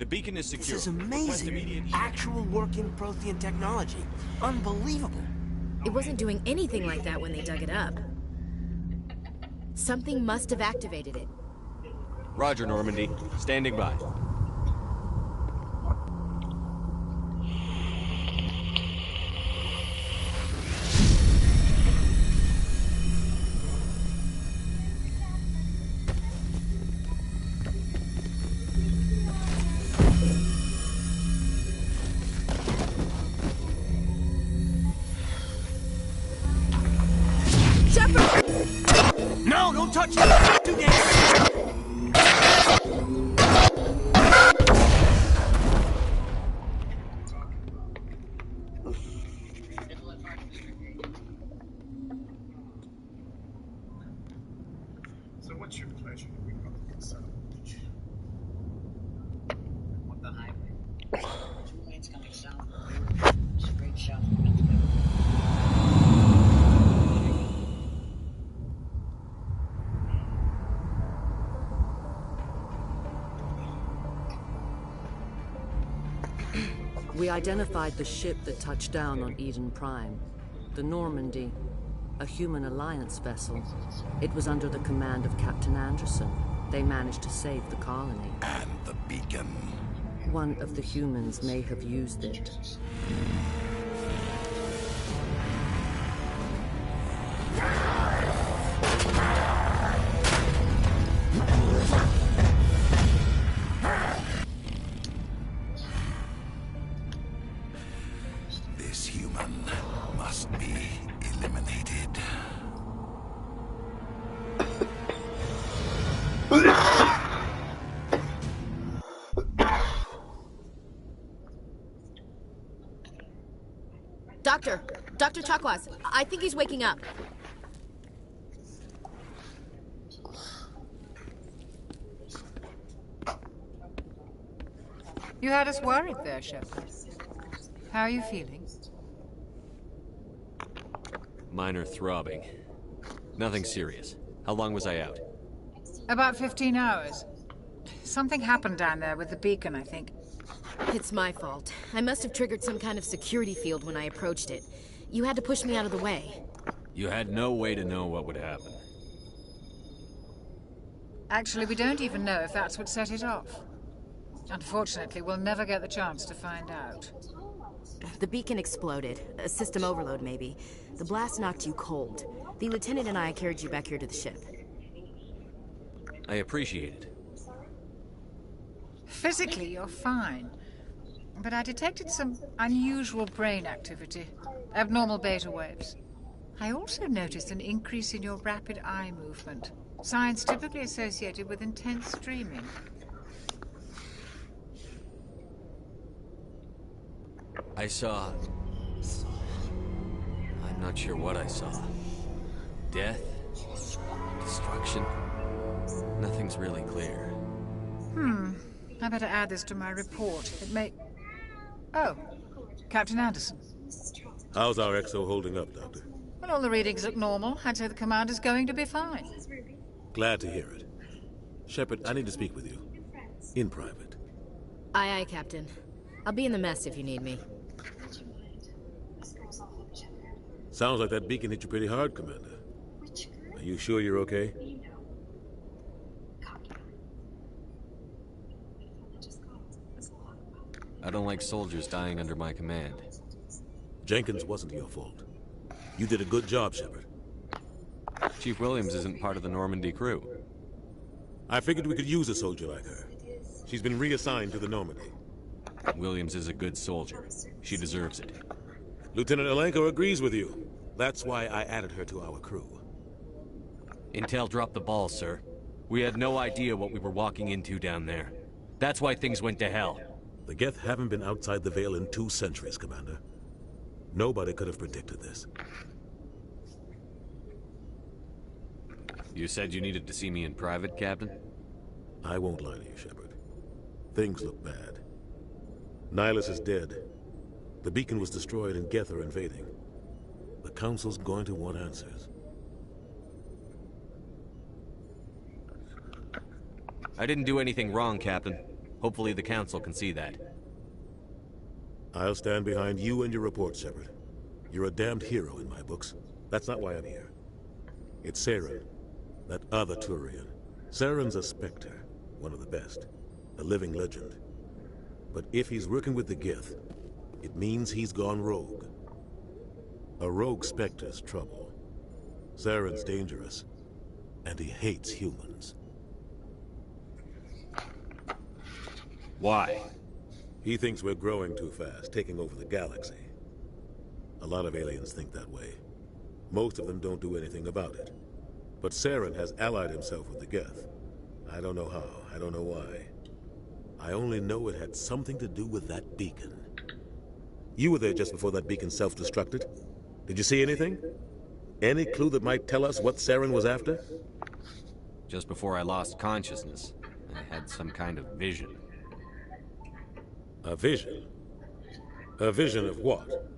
Speaker 16: The beacon is secure.
Speaker 15: This is amazing. Actual working Prothean technology. Unbelievable.
Speaker 23: It wasn't doing anything like that when they dug it up. Something must have activated it.
Speaker 16: Roger, Normandy. Standing by.
Speaker 15: No, don't touch it! Too dangerous!
Speaker 22: So what's your pleasure? We come to consult.
Speaker 4: What the highway? 2 lanes coming south. Straight south.
Speaker 19: We identified the ship that touched down on Eden Prime. The Normandy, a human alliance vessel. It was under the command of Captain Anderson. They managed to save the colony.
Speaker 10: And the beacon.
Speaker 19: One of the humans may have used it.
Speaker 10: This human must be eliminated.
Speaker 23: Dr. Chakwas, I think he's waking up.
Speaker 20: You had us worried there, Shepard. How are you feeling?
Speaker 16: Minor throbbing. Nothing serious. How long was I out?
Speaker 20: About 15 hours. Something happened down there with the beacon, I think.
Speaker 23: It's my fault. I must have triggered some kind of security field when I approached it. You had to push me out of the way.
Speaker 16: You had no way to know what would happen.
Speaker 20: Actually, we don't even know if that's what set it off. Unfortunately, we'll never get the chance to find out.
Speaker 23: The beacon exploded. A system overload, maybe. The blast knocked you cold. The lieutenant and I carried you back here to the ship.
Speaker 16: I appreciate it.
Speaker 20: Physically, you're fine. But I detected some unusual brain activity. Abnormal beta waves. I also noticed an increase in your rapid eye movement. Signs typically associated with intense dreaming.
Speaker 16: I saw... I'm not sure what I saw. Death? Destruction? Nothing's really clear.
Speaker 20: I better add this to my report. It may... Oh, Captain Anderson.
Speaker 17: How's our XO holding up, Doctor?
Speaker 20: Well, all the readings look normal. I'd say the commander's going to be fine.
Speaker 17: Glad to hear it. Shepard, I need to speak with you. In private.
Speaker 23: Aye, aye, Captain. I'll be in the mess if you need me.
Speaker 17: Sounds like that beacon hit you pretty hard, Commander. Are you sure you're okay?
Speaker 16: I don't like soldiers dying under my command.
Speaker 17: Jenkins wasn't your fault. You did a good job, Shepard.
Speaker 16: Chief Williams isn't part of the Normandy crew.
Speaker 17: I figured we could use a soldier like her. She's been reassigned to the Normandy.
Speaker 16: Williams is a good soldier. She deserves it.
Speaker 17: Lieutenant Alenko agrees with you. That's why I added her to our crew.
Speaker 16: Intel dropped the ball, sir. We had no idea what we were walking into down there. That's why things went to hell.
Speaker 17: The Geth haven't been outside the Veil in 2 centuries, Commander. Nobody could have predicted this.
Speaker 16: You said you needed to see me in private, Captain?
Speaker 17: I won't lie to you, Shepard. Things look bad. Nihilus is dead. The beacon was destroyed and Geth are invading. The Council's going to want answers.
Speaker 16: I didn't do anything wrong, Captain. Hopefully the Council can see that.
Speaker 17: I'll stand behind you and your report, Shepard. You're a damned hero in my books. That's not why I'm here. It's Saren, that other Turian. Saren's a Spectre, one of the best, a living legend. But if he's working with the Geth, it means he's gone rogue. A rogue Spectre's trouble. Saren's dangerous, and he hates humans.
Speaker 16: Why?
Speaker 17: He thinks we're growing too fast, taking over the galaxy. A lot of aliens think that way. Most of them don't do anything about it. But Saren has allied himself with the Geth. I don't know how, I don't know why. I only know it had something to do with that beacon. You were there just before that beacon self-destructed. Did you see anything? Any clue that might tell us what Saren was after?
Speaker 16: Just before I lost consciousness, I had some kind of vision.
Speaker 17: A vision? A vision of what?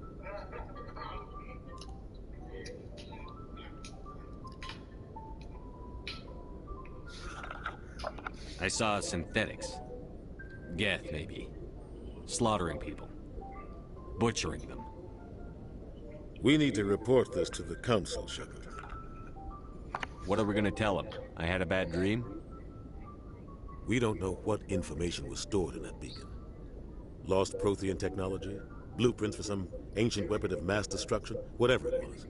Speaker 16: I saw synthetics. Geth, maybe. Slaughtering people. Butchering them.
Speaker 17: We need to report this to the Council, Shepard.
Speaker 16: What are we gonna tell them? I had a bad dream?
Speaker 17: We don't know what information was stored in that beacon. Lost Prothean technology? Blueprints for some ancient weapon of mass destruction? Whatever it was.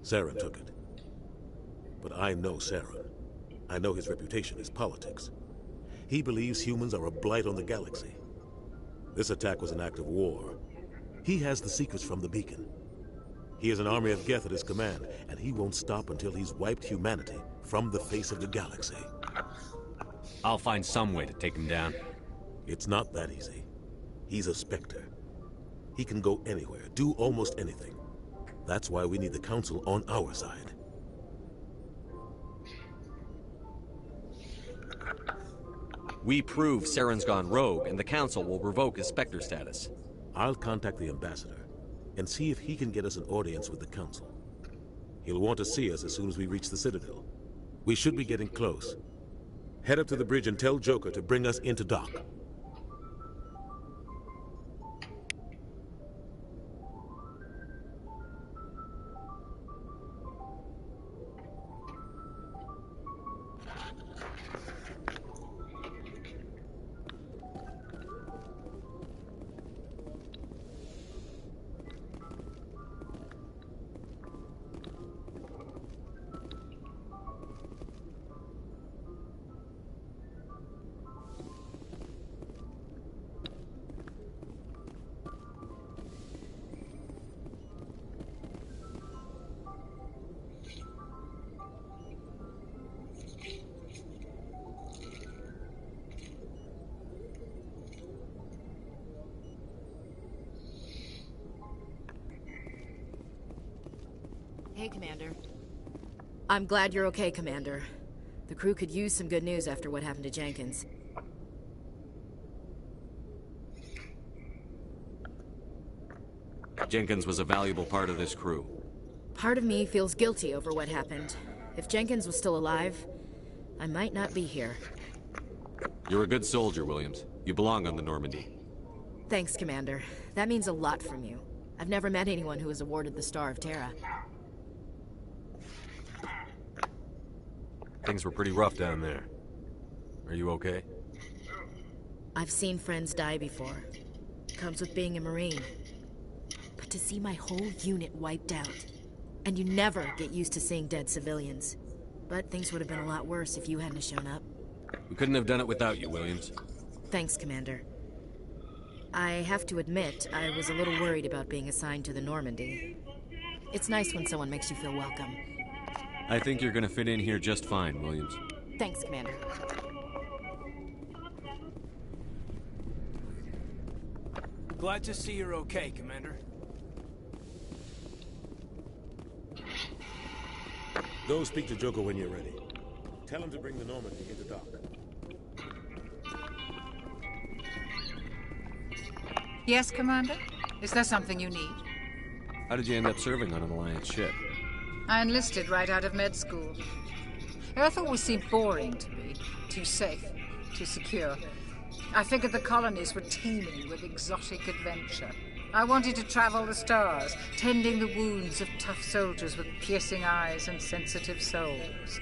Speaker 17: Saren took it. But I know Saren. I know his reputation is politics. He believes humans are a blight on the galaxy. This attack was an act of war. He has the secrets from the beacon. He has an army of Geth at his command, and he won't stop until he's wiped humanity from the face of the galaxy.
Speaker 16: I'll find some way to take him down.
Speaker 17: It's not that easy. He's a Spectre. He can go anywhere, do almost anything. That's why we need the Council on our side.
Speaker 16: We prove Saren's gone rogue, and the Council will revoke his Spectre status.
Speaker 17: I'll contact the Ambassador and see if he can get us an audience with the Council. He'll want to see us as soon as we reach the Citadel. We should be getting close. Head up to the bridge and tell Joker to bring us into dock.
Speaker 23: Hey, Commander. I'm glad you're okay, Commander. The crew could use some good news after what happened to Jenkins.
Speaker 16: Jenkins was a valuable part of this crew.
Speaker 23: Part of me feels guilty over what happened. If Jenkins was still alive, I might not be here.
Speaker 16: You're a good soldier, Williams. You belong on the Normandy.
Speaker 23: Thanks, Commander. That means a lot from you. I've never met anyone who was awarded the Star of Terra.
Speaker 16: Things were pretty rough down there. Are you okay?
Speaker 23: I've seen friends die before. Comes with being a Marine. But to see my whole unit wiped out. And you never get used to seeing dead civilians. But things would have been a lot worse if you hadn't shown up.
Speaker 16: We couldn't have done it without you, Williams.
Speaker 23: Thanks, Commander. I have to admit, I was a little worried about being assigned to the Normandy. It's nice when someone makes you feel welcome.
Speaker 16: I think you're gonna fit in here just fine, Williams.
Speaker 23: Thanks, Commander.
Speaker 12: Glad to see you're okay, Commander.
Speaker 17: Go speak to Joker when you're ready. Tell him to bring the Normandy into dock.
Speaker 20: Yes, Commander? Is there something you need?
Speaker 16: How did you end up serving on an Alliance ship?
Speaker 20: I enlisted right out of med school. Earth always seemed boring to me. Too safe, too secure. I figured the colonies were teeming with exotic adventure. I wanted to travel the stars, tending the wounds of tough soldiers with piercing eyes and sensitive souls.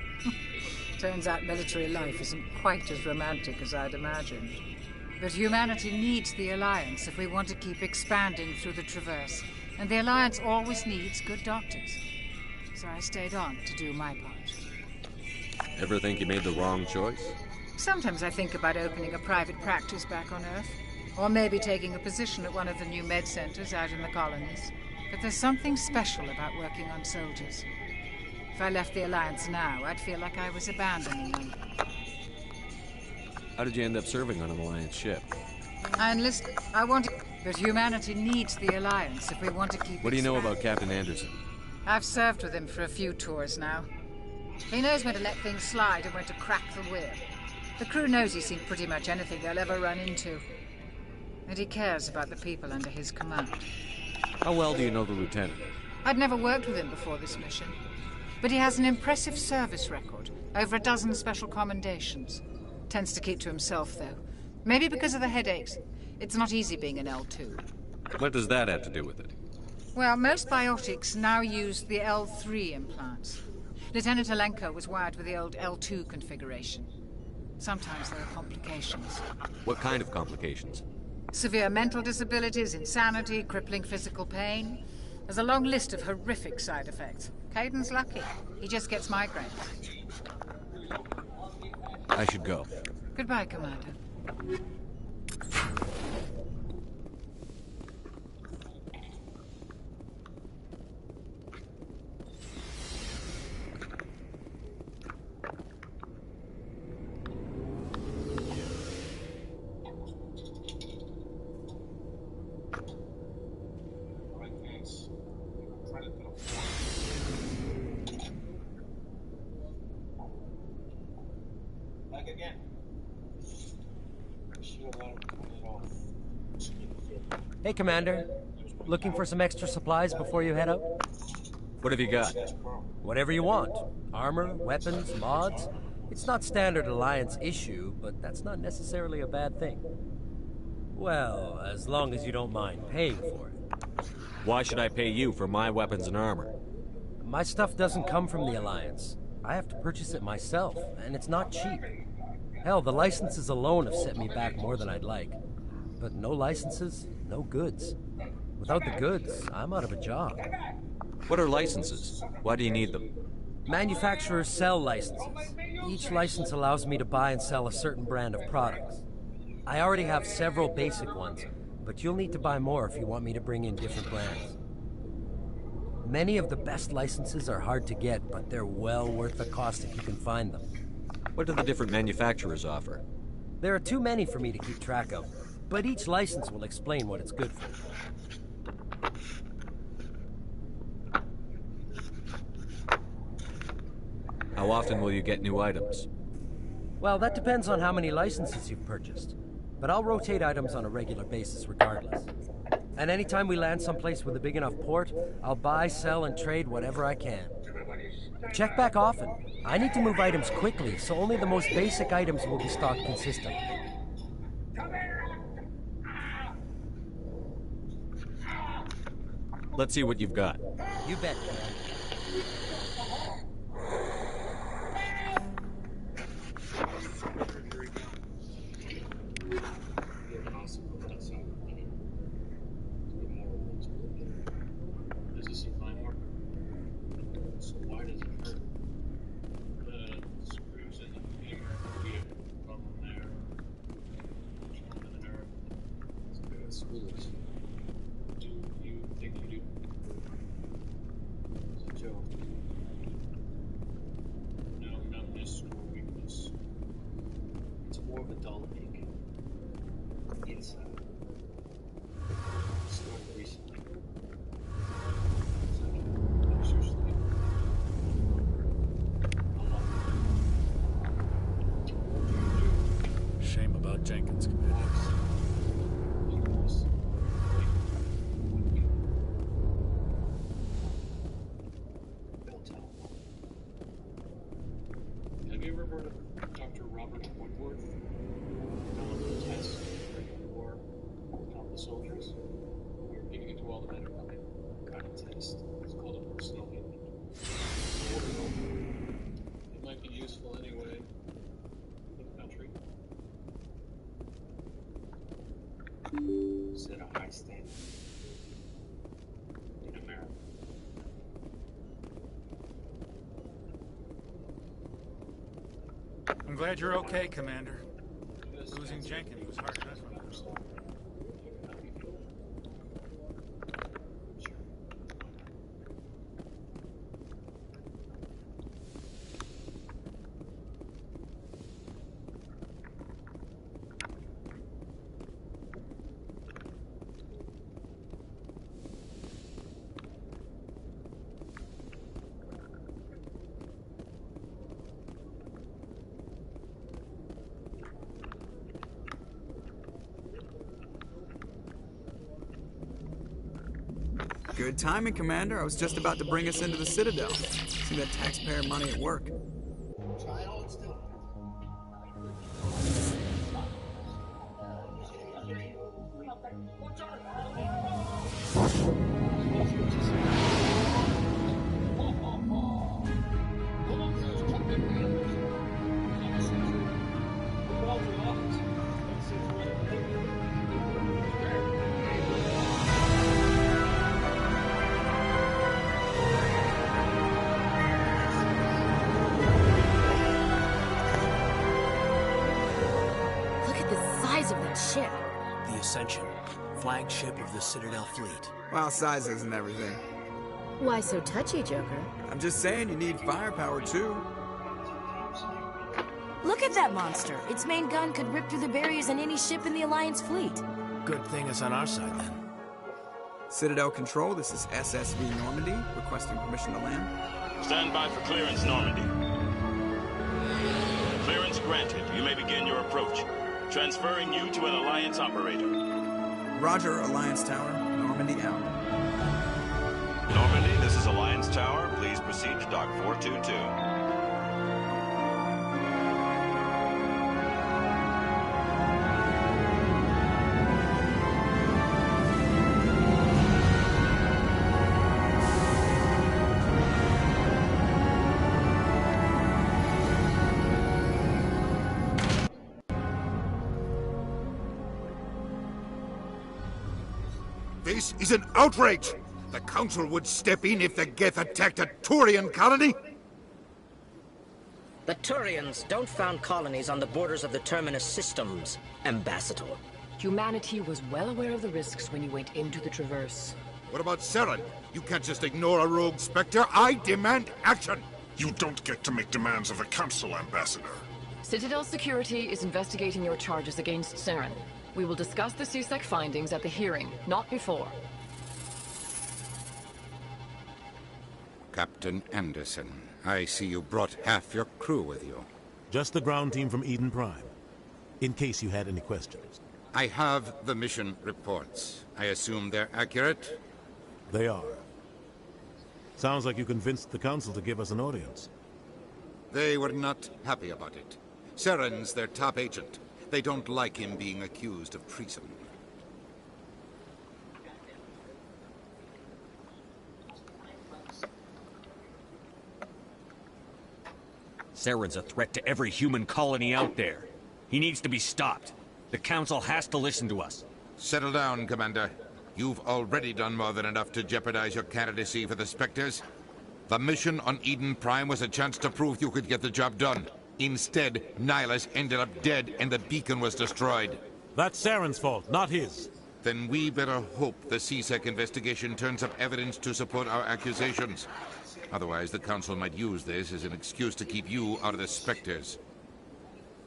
Speaker 20: Turns out military life isn't quite as romantic as I'd imagined. But humanity needs the Alliance if we want to keep expanding through the Traverse. And the Alliance always needs good doctors. So I stayed on to do my part.
Speaker 16: Ever think you made the wrong choice?
Speaker 20: Sometimes I think about opening a private practice back on Earth. Or maybe taking a position at one of the new med centers out in the colonies. But there's something special about working on soldiers. If I left the Alliance now, I'd feel like I was abandoning them.
Speaker 16: How did you end up serving on an Alliance ship?
Speaker 20: I enlisted. I wanted... But humanity needs the Alliance if we want to keep...
Speaker 16: What do you know about Captain Anderson?
Speaker 20: I've served with him for a few tours now. He knows when to let things slide and when to crack the whip. The crew knows he's seen pretty much anything they'll ever run into. And he cares about the people under his command.
Speaker 16: How well do you know the lieutenant?
Speaker 20: I'd never worked with him before this mission. But he has an impressive service record. Over a dozen special commendations. Tends to keep to himself, though. Maybe because of the headaches. It's not easy being an L2.
Speaker 16: What does that have to do with it?
Speaker 20: Well, most biotics now use the L3 implants. Lieutenant Alenko was wired with the old L2 configuration. Sometimes there are complications.
Speaker 16: What kind of complications?
Speaker 20: Severe mental disabilities, insanity, crippling physical pain. There's a long list of horrific side effects. Caden's lucky. He just gets migraines.
Speaker 16: I should go.
Speaker 20: Goodbye, Commander.
Speaker 15: Hey, Commander. Looking for some extra supplies before you head out?
Speaker 16: What have you got?
Speaker 15: Whatever you want. Armor, weapons, mods. It's not standard Alliance issue, but that's not necessarily a bad thing. Well, as long as you don't mind paying for it.
Speaker 16: Why should I pay you for my weapons and armor?
Speaker 15: My stuff doesn't come from the Alliance. I have to purchase it myself, and it's not cheap. Hell, the licenses alone have set me back more than I'd like. But no licenses, no goods. Without the goods, I'm out of a job.
Speaker 16: What are licenses? Why do you need them?
Speaker 15: Manufacturers sell licenses. Each license allows me to buy and sell a certain brand of products. I already have several basic ones, but you'll need to buy more if you want me to bring in different brands. Many of the best licenses are hard to get, but they're well worth the cost if you can find them.
Speaker 16: What do the different manufacturers offer?
Speaker 15: There are too many for me to keep track of, but each license will explain what it's good for.
Speaker 16: How often will you get new items?
Speaker 15: Well, that depends on how many licenses you've purchased. But I'll rotate items on a regular basis regardless. And anytime we land someplace with a big enough port, I'll buy, sell, and trade whatever I can. Check back often. I need to move items quickly, so only the most basic items will be stocked consistently.
Speaker 16: Let's see what you've got.
Speaker 15: You bet, man.
Speaker 6: Shame about Jenkins.
Speaker 5: Have you ever heard of Dr. Robert Woodward? Test. soldiers. We were giving it to all the men who come in. Kind of test. It's called a personal unit. It might be useful anyway for the country. Set a high standard in America.
Speaker 6: I'm glad you're okay, Commander. Losing Jenkins was hard enough on us.
Speaker 13: Good timing, Commander. I was just about to bring us into the Citadel. See that taxpayer money at work.
Speaker 23: Ship.
Speaker 9: The Ascension, flagship of the Citadel fleet.
Speaker 13: Well, size isn't everything.
Speaker 23: Why so touchy, Joker?
Speaker 13: I'm just saying you need firepower, too.
Speaker 23: Look at that monster. Its main gun could rip through the barriers in any ship in the Alliance fleet.
Speaker 9: Good thing it's on our side, then.
Speaker 13: Citadel Control, this is SSV Normandy, requesting permission to land.
Speaker 18: Stand by for clearance, Normandy. Clearance granted. You may begin your approach. Transferring you to an Alliance operator.
Speaker 13: Roger, Alliance Tower. Normandy out.
Speaker 18: Normandy, this is Alliance Tower. Please proceed to Dock 422.
Speaker 10: This is an outrage! The Council would step in if the Geth attacked a Turian colony?
Speaker 21: The Turians don't found colonies on the borders of the Terminus systems, Ambassador.
Speaker 24: Humanity was well aware of the risks when you went into the Traverse.
Speaker 10: What about Saren? You can't just ignore a rogue Spectre. I demand action!
Speaker 25: You don't get to make demands of the Council, Ambassador.
Speaker 24: Citadel Security is investigating your charges against Saren. We will discuss the CSEC findings at the hearing, not before.
Speaker 26: Captain Anderson, I see you brought half your crew with you.
Speaker 17: Just the ground team from Eden Prime, in case you had any questions.
Speaker 26: I have the mission reports. I assume they're accurate?
Speaker 17: They are. Sounds like you convinced the Council to give us an audience.
Speaker 26: They were not happy about it. Saren's their top agent. They don't like him being accused of treason.
Speaker 16: Saren's a threat to every human colony out there. He needs to be stopped. The Council has to listen to us.
Speaker 26: Settle down, Commander. You've already done more than enough to jeopardize your candidacy for the Spectres. The mission on Eden Prime was a chance to prove you could get the job done. Instead, Nihilus ended up dead and the beacon was destroyed.
Speaker 17: That's Saren's fault, not his.
Speaker 26: Then we better hope the CSEC investigation turns up evidence to support our accusations. Otherwise, the Council might use this as an excuse to keep you out of the Spectres.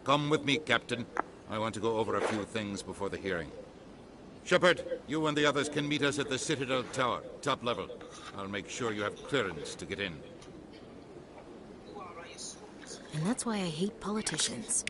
Speaker 26: Come with me, Captain. I want to go over a few things before the hearing. Shepard, you and the others can meet us at the Citadel Tower, top level. I'll make sure you have clearance to get in.
Speaker 23: And that's why I hate politicians.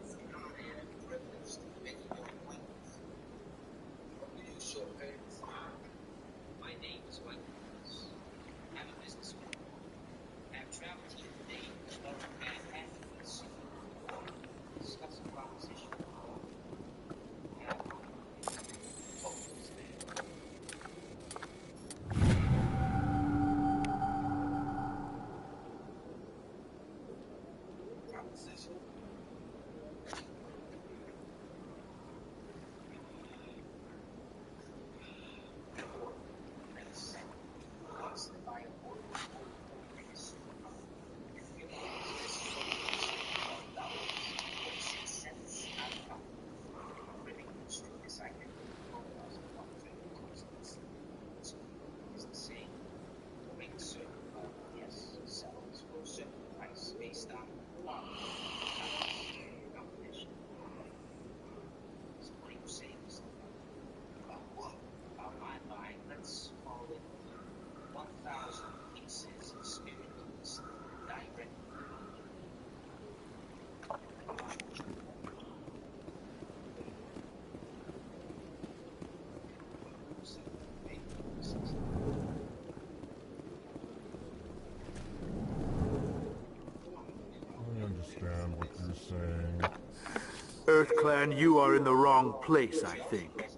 Speaker 1: Clan, you are in the wrong place, I think.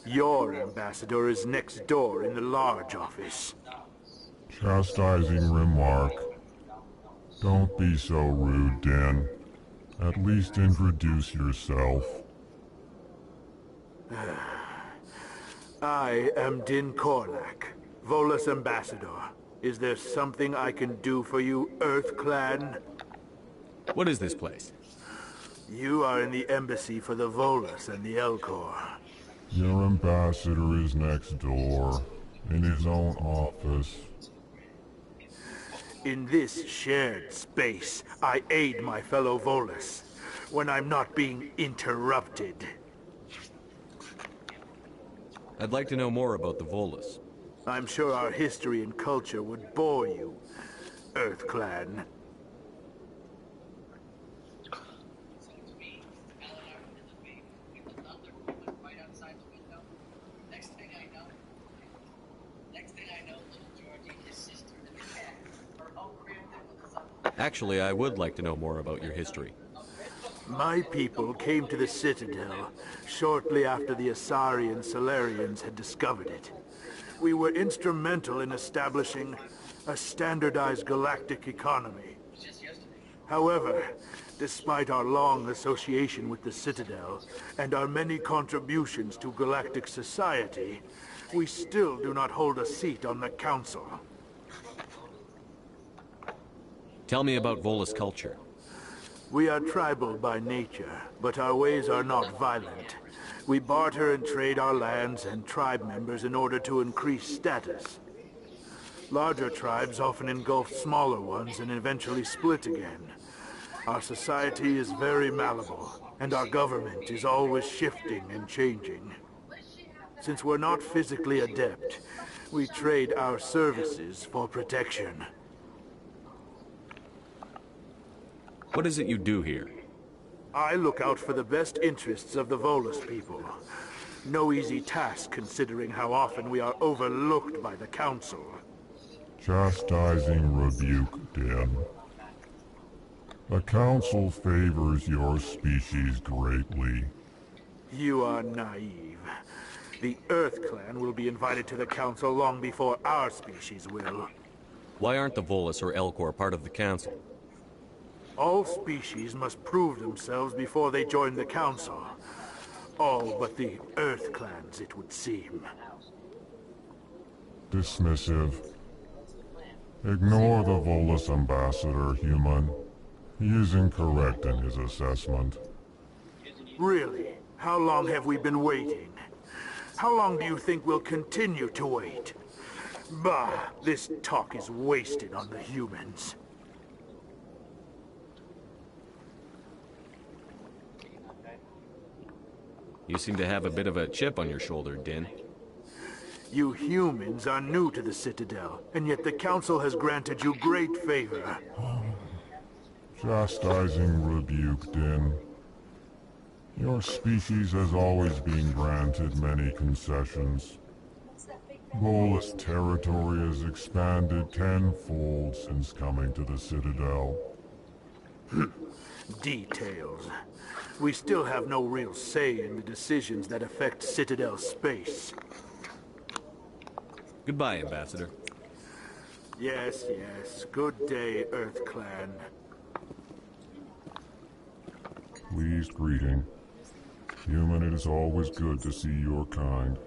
Speaker 1: Your ambassador is next door in the large office.
Speaker 2: Chastising remark. Don't be so rude, Din. At least introduce yourself.
Speaker 1: I am Din Korlak, Volus ambassador. Is there something I can do for you, Earth Clan?
Speaker 16: What is this place?
Speaker 1: You are in the embassy for the Volus and the Elcor.
Speaker 2: Your ambassador is next door, in his own office.
Speaker 1: In this shared space, I aid my fellow Volus when I'm not being interrupted.
Speaker 16: I'd like to know more about the Volus.
Speaker 1: I'm sure our history and culture would bore you, Earth Clan.
Speaker 16: Actually, I would like to know more about your history.
Speaker 1: My people came to the Citadel shortly after the Asari and Salarians had discovered it. We were instrumental in establishing a standardized galactic economy. However, despite our long association with the Citadel and our many contributions to galactic society, we still do not hold a seat on the Council.
Speaker 16: Tell me about Volus culture.
Speaker 1: We are tribal by nature, but our ways are not violent. We barter and trade our lands and tribe members in order to increase status. Larger tribes often engulf smaller ones and eventually split again. Our society is very malleable, and our government is always shifting and changing. Since we're not physically adept, we trade our services for protection.
Speaker 16: What is it you do here?
Speaker 1: I look out for the best interests of the Volus people. No easy task considering how often we are overlooked by the Council.
Speaker 2: Chastising rebuke, Din. The Council favors your species greatly.
Speaker 1: You are naive. The Earth Clan will be invited to the Council long before our species will.
Speaker 16: Why aren't the Volus or Elcor part of the Council?
Speaker 1: All species must prove themselves before they join the Council. All but the Earth Clans, it would seem.
Speaker 2: Dismissive. Ignore the Volus ambassador, human. He is incorrect in his assessment.
Speaker 1: Really? How long have we been waiting? How long do you think we'll continue to wait? Bah, this talk is wasted on the humans.
Speaker 16: You seem to have a bit of a chip on your shoulder, Din.
Speaker 1: You humans are new to the Citadel, and yet the Council has granted you great favor.
Speaker 2: Chastising rebuke, Din. Your species has always been granted many concessions. Volus territory has expanded tenfold since coming to the Citadel.
Speaker 1: Details. We still have no real say in the decisions that affect Citadel space.
Speaker 16: Goodbye, Ambassador.
Speaker 1: Yes, yes. Good day, Earth Clan.
Speaker 2: Pleased greeting. Human, it is always good to see your kind.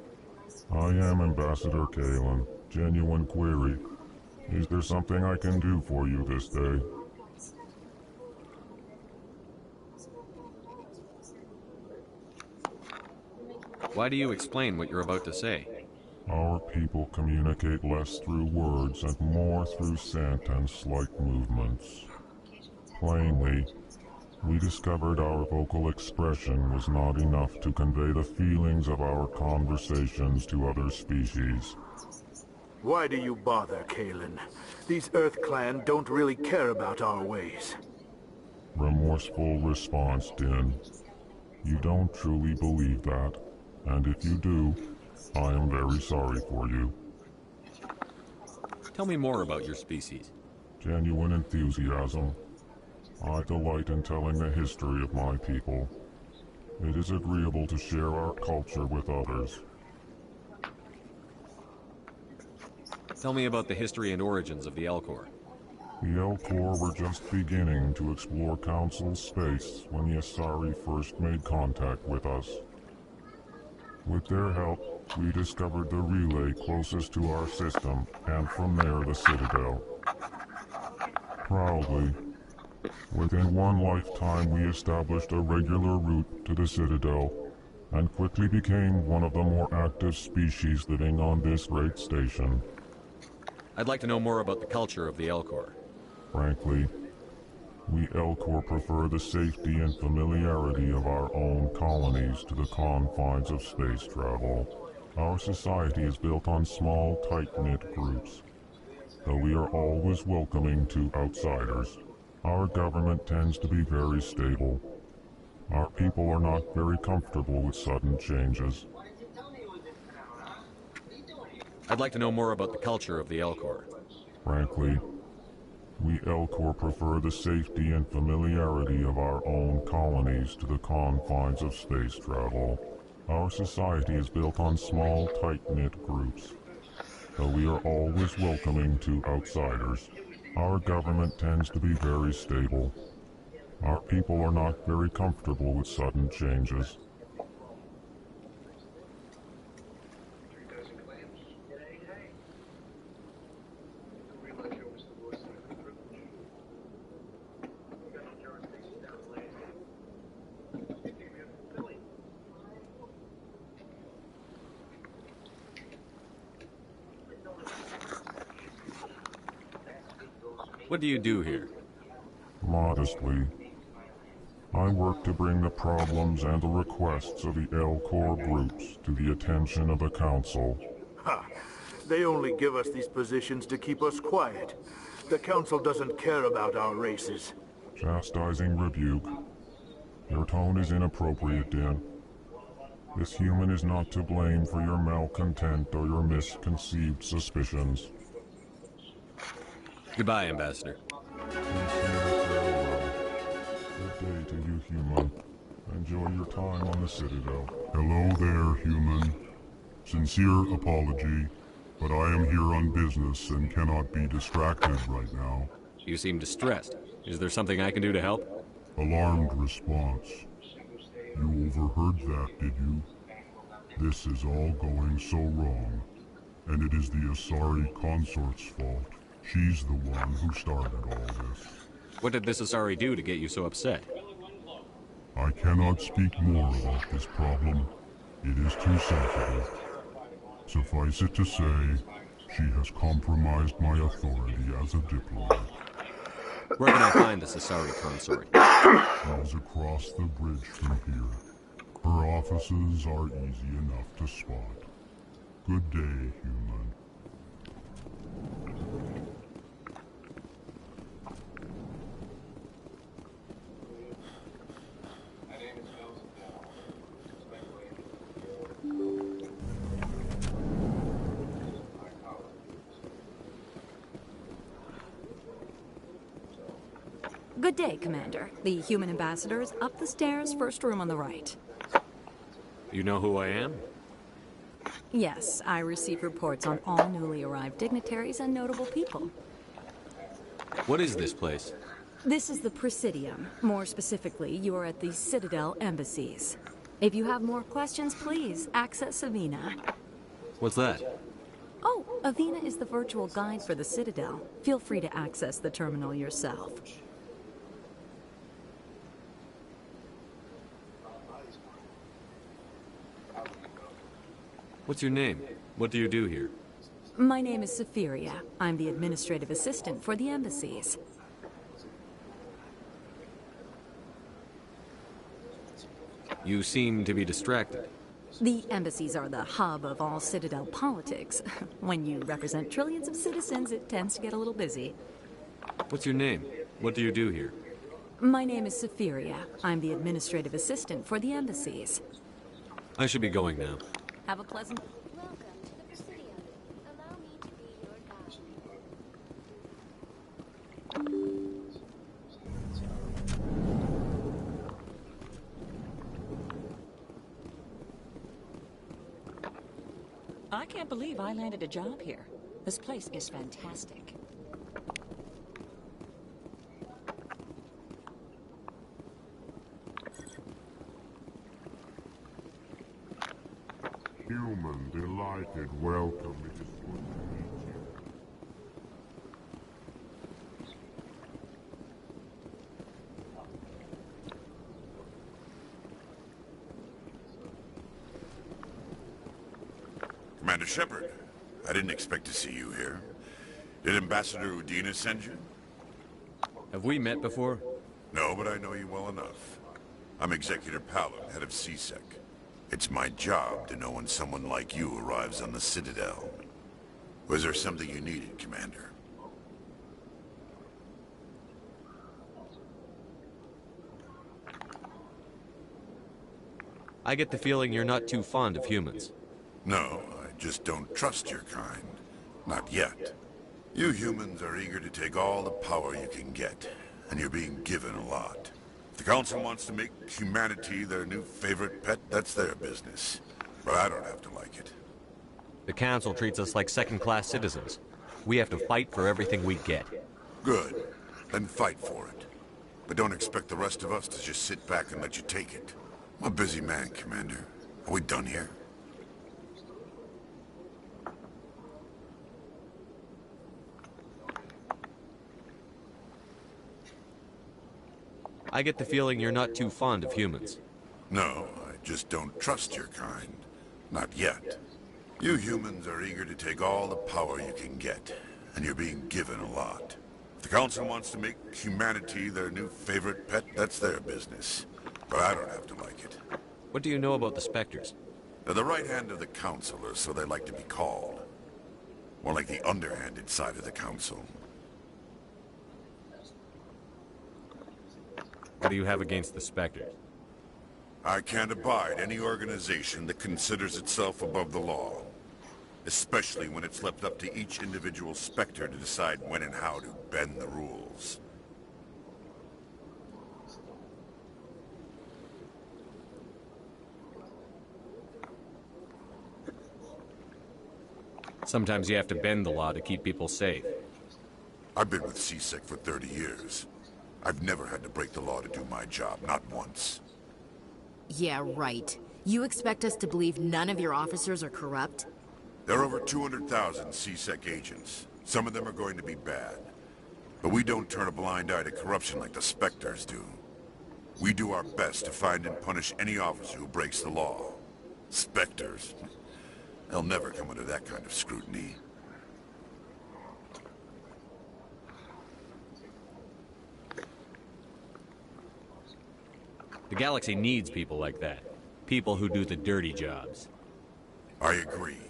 Speaker 2: I am Ambassador Kalen. Genuine query. Is there something I can do for you this day?
Speaker 16: Why do you explain what you're about to say?
Speaker 2: Our people communicate less through words and more through scent and slight movements. Plainly, we discovered our vocal expression was not enough to convey the feelings of our conversations to other species.
Speaker 1: Why do you bother, Kalen? These Earth Clan don't really care about our ways.
Speaker 2: Remorseful response, Din. You don't truly believe that, and if you do, I am very sorry for you.
Speaker 16: Tell me more about your species.
Speaker 2: Genuine enthusiasm. I delight in telling the history of my people. It is agreeable to share our culture with others.
Speaker 16: Tell me about the history and origins of the Elcor.
Speaker 2: The Elcor were just beginning to explore Council space when the Asari first made contact with us. With their help, we discovered the relay closest to our system, and from there the Citadel. Proudly, within one lifetime we established a regular route to the Citadel, and quickly became one of the more active species living on this great station.
Speaker 16: I'd like to know more about the culture of the Elcor.
Speaker 2: Frankly, we Elcor prefer the safety and familiarity of our own colonies to the confines of space travel. Our society is built on small, tight-knit groups, though we are always welcoming to outsiders. Our government tends to be very stable. Our people are not very comfortable with sudden changes.
Speaker 16: I'd like to know more about the culture of the Elcor.
Speaker 2: Frankly, we Elcor prefer the safety and familiarity of our own colonies to the confines of space travel. Our society is built on small, tight-knit groups, though we are always welcoming to outsiders. Our government tends to be very stable. Our people are not very comfortable with sudden changes.
Speaker 16: What do you do here?
Speaker 2: Modestly, I work to bring the problems and the requests of the Elcor groups to the attention of the Council.
Speaker 1: Ha! They only give us these positions to keep us quiet. The Council doesn't care about our races.
Speaker 2: Chastising rebuke. Your tone is inappropriate, Din. This human is not to blame for your malcontent or your misconceived suspicions.
Speaker 16: Goodbye, Ambassador.
Speaker 2: Good day to you, human. Enjoy your time on the Citadel. Hello there, human. Sincere apology, but I am here on business and cannot be distracted right now.
Speaker 16: You seem distressed. Is there something I can do to help?
Speaker 2: Alarmed response. You overheard that, did you? This is all going so wrong, and it is the Asari consort's fault. She's the one who started all this.
Speaker 16: What did this Asari do to get you so upset?
Speaker 2: I cannot speak more about this problem. It is too sensitive. Suffice it to say, she has compromised my authority as a diplomat.
Speaker 16: Where can I find this Asari consort?
Speaker 2: She's across the bridge from here. Her offices are easy enough to spot. Good day, human.
Speaker 3: Good day, Commander. The human ambassador is up the stairs, first room on the right.
Speaker 16: You know who I am?
Speaker 3: Yes, I receive reports on all newly arrived dignitaries and notable people.
Speaker 16: What is this place?
Speaker 3: This is the Presidium. More specifically, you are at the Citadel embassies. If you have more questions, please access Avina.
Speaker 16: What's that?
Speaker 3: Oh, Avina is the virtual guide for the Citadel. Feel free to access the terminal yourself.
Speaker 16: What's your name? What do you do here?
Speaker 3: My name is Safiria. I'm the administrative assistant for the embassies.
Speaker 16: You seem to be distracted.
Speaker 3: The embassies are the hub of all Citadel politics. When you represent trillions of citizens, it tends to get a little busy.
Speaker 16: What's your name? What do you do here?
Speaker 3: My name is Safiria. I'm the administrative assistant for the embassies.
Speaker 16: I should be going now.
Speaker 3: Have a pleasant...
Speaker 7: Welcome to the Presidium. Allow me to be your guide.
Speaker 4: I can't believe I landed a job here. This place is fantastic.
Speaker 2: Human, delighted, welcome. It is good to meet you.
Speaker 8: Commander Shepard, I didn't expect to see you here. Did Ambassador Udina send you?
Speaker 16: Have we met before?
Speaker 8: No, but I know you well enough. I'm Executor Palin, head of CSEC. It's my job to know when someone like you arrives on the Citadel. Was there something you needed, Commander?
Speaker 16: I get the feeling you're not too fond of humans.
Speaker 8: No, I just don't trust your kind. Not yet. You humans are eager to take all the power you can get, and you're being given a lot. If the Council wants to make humanity their new favorite pet, that's their business. But I don't have to like it.
Speaker 16: The Council treats us like second-class citizens. We have to fight for everything we get.
Speaker 8: Good. Then fight for it. But don't expect the rest of us to just sit back and let you take it. I'm a busy man, Commander. Are we done here?
Speaker 16: I get the feeling you're not too fond of humans.
Speaker 8: No, I just don't trust your kind. Not yet. You humans are eager to take all the power you can get, and you're being given a lot. If the Council wants to make humanity their new favorite pet, that's their business. But I don't have to like it.
Speaker 16: What do you know about the Spectres?
Speaker 8: They're the right hand of the Council, or so they like to be called. More like the underhanded side of the Council.
Speaker 16: What do you have against the Spectres?
Speaker 8: I can't abide any organization that considers itself above the law. Especially when it's left up to each individual Spectre to decide when and how to bend the rules.
Speaker 16: Sometimes you have to bend the law to keep people safe.
Speaker 8: I've been with CSEC for 30 years. I've never had to break the law to do my job, not once.
Speaker 23: Yeah, right. You expect us to believe none of your officers are corrupt?
Speaker 8: There are over 200,000 CSEC agents. Some of them are going to be bad. But we don't turn a blind eye to corruption like the Spectres do. We do our best to find and punish any officer who breaks the law. Spectres. They'll never come under that kind of scrutiny.
Speaker 16: The galaxy needs people like that. People who do the dirty jobs.
Speaker 8: I agree.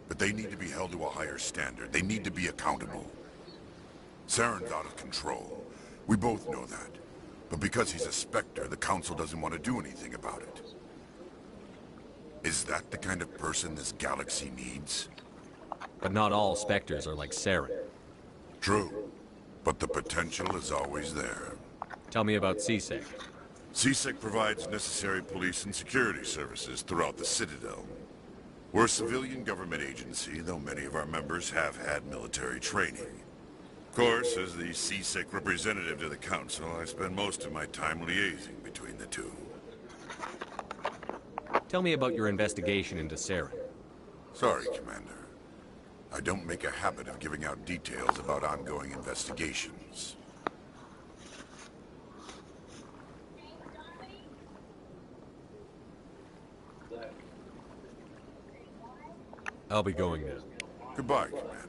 Speaker 8: But they need to be held to a higher standard. They need to be accountable. Saren's out of control. We both know that. But because he's a Spectre, the Council doesn't want to do anything about it. Is that the kind of person this galaxy needs?
Speaker 16: But not all Spectres are like Saren.
Speaker 8: True. But the potential is always there.
Speaker 16: Tell me about CSEC.
Speaker 8: CSEC provides necessary police and security services throughout the Citadel. We're a civilian government agency, though many of our members have had military training. Of course, as the CSEC representative to the Council, I spend most of my time liaising between the two.
Speaker 16: Tell me about your investigation into Saren.
Speaker 8: Sorry, Commander. I don't make a habit of giving out details about ongoing investigations.
Speaker 16: I'll be going now.
Speaker 8: Goodbye, Commander.